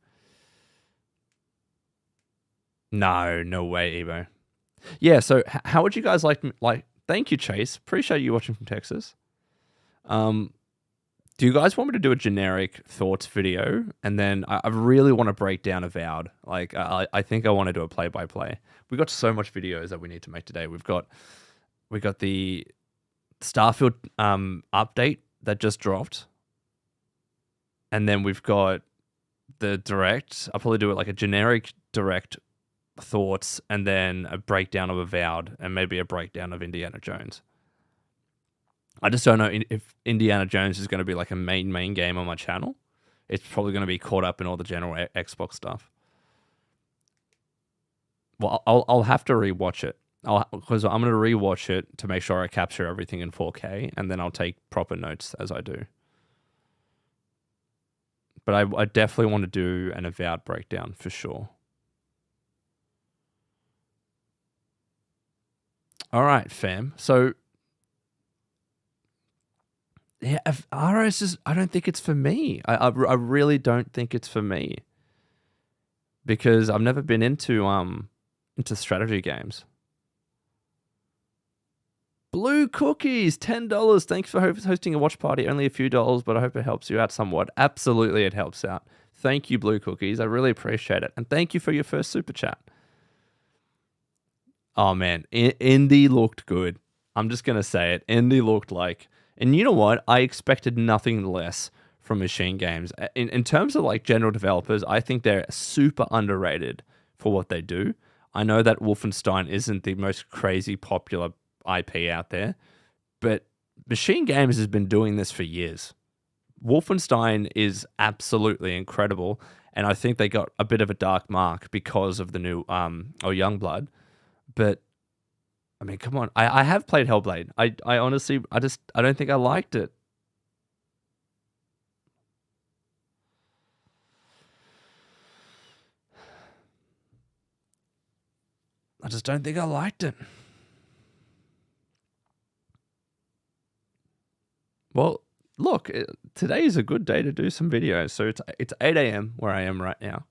No way, Evo. Yeah, so how would you guys like, thank you, Chase. Appreciate you watching from Texas. Do you guys want me to do a generic thoughts video? And then I really want to break down Avowed. Like, I think I want to do a play-by-play. We've got so much videos that we need to make today. We've got the Starfield update that just dropped. And then we've got the direct. I'll probably do it like a generic direct thoughts and then a breakdown of Avowed and maybe a breakdown of Indiana Jones. I just don't know if Indiana Jones is going to be like a main game on my channel. It's probably going to be caught up in all the general Xbox stuff. Well, I'll have to rewatch it. Because I'm going to rewatch it to make sure I capture everything in 4K, and then I'll take proper notes as I do. But I definitely want to do an Avowed breakdown for sure. All right, fam. So, yeah, RS is, I don't think it's for me. I really don't think it's for me. Because I've never been into strategy games. Blue Cookies, $10. Thanks for hosting a watch party. Only a few dollars, but I hope it helps you out somewhat. Absolutely, it helps out. Thank you, Blue Cookies. I really appreciate it. And thank you for your first super chat. Oh, man. Indy looked good. I'm just going to say it. Indy looked like... And you know what? I expected nothing less from Machine Games. In terms of like general developers, I think they're super underrated for what they do. I know that Wolfenstein isn't the most crazy popular IP out there, but Machine Games has been doing this for years. Wolfenstein is absolutely incredible, and I think they got a bit of a dark mark because of the new Youngblood. But I mean, come on, I have played Hellblade. I honestly, I don't think I liked it. I just don't think I liked it. Well, look, today is a good day to do some videos. So it's 8 a.m. where I am right now.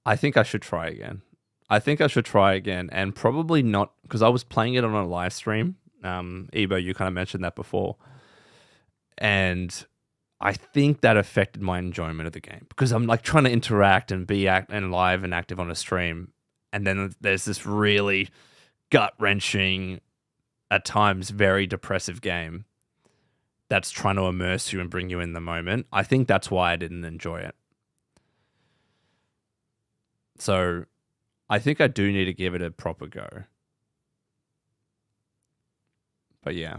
I think I should try again. And probably not, because I was playing it on a live stream. Ebo, you kind of mentioned that before. And I think that affected my enjoyment of the game, because I'm like trying to interact and be live and active on a stream. And then there's this really gut-wrenching, at times very depressive game that's trying to immerse you and bring you in the moment. I think that's why I didn't enjoy it. So I think I do need to give it a proper go. But yeah.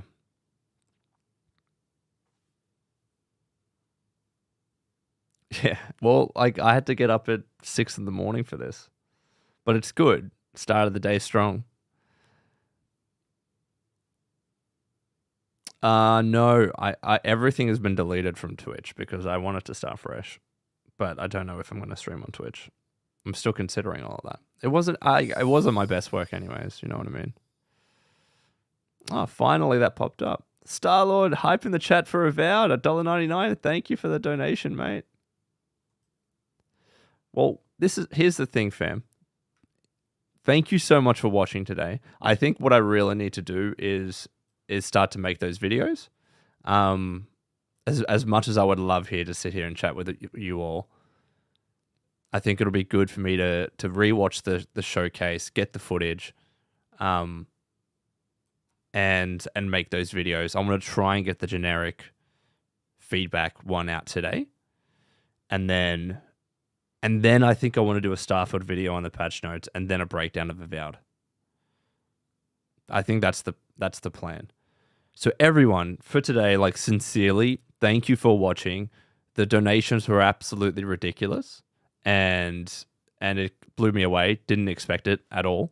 Yeah, well, like I had to get up at 6 in the morning for this. But it's good. Started the day strong. No, I everything has been deleted from Twitch because I want it to start fresh. But I don't know if I'm going to stream on Twitch. I'm still considering all of that. It wasn't my best work anyways, you know what I mean? Oh, finally that popped up. Starlord, hype in the chat for Avowed, $1.99. Thank you for the donation, mate. Well, here's the thing, fam. Thank you so much for watching today. I think what I really need to do is start to make those videos. As much as I would love here to sit here and chat with you all, I think it'll be good for me to rewatch the showcase, get the footage, and make those videos. I'm going to try and get the generic feedback one out today. And then I think I want to do a Starfield video on the patch notes and then a breakdown of Avowed. I think that's the plan. So everyone, for today, like sincerely, thank you for watching. The donations were absolutely ridiculous, and it blew me away. Didn't expect it at all.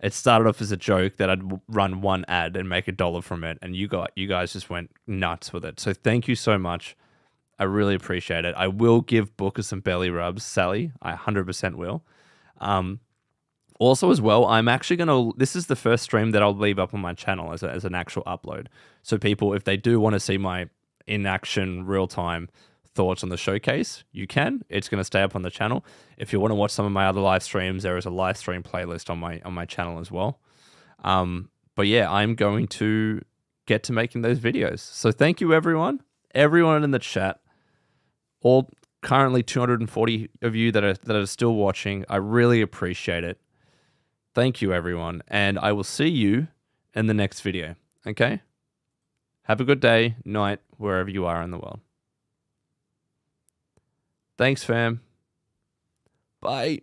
It started off as a joke that I'd run one ad and make $1 from it, and you guys just went nuts with it. So thank you so much. I really appreciate it. I will give Booker some belly rubs, Sally. I 100% will. Also, as well, I'm actually going to... This is the first stream that I'll leave up on my channel as an actual upload. So people, if they do want to see my in-action, real-time thoughts on the showcase, you can. It's going to stay up on the channel. If you want to watch some of my other live streams, there is a live stream playlist on my channel as well. But yeah, I'm going to get to making those videos. So thank you, everyone. Everyone in the chat. All currently 240 of you that are still watching. I really appreciate it. Thank you, everyone. And I will see you in the next video. Okay? Have a good day, night, wherever you are in the world. Thanks, fam. Bye.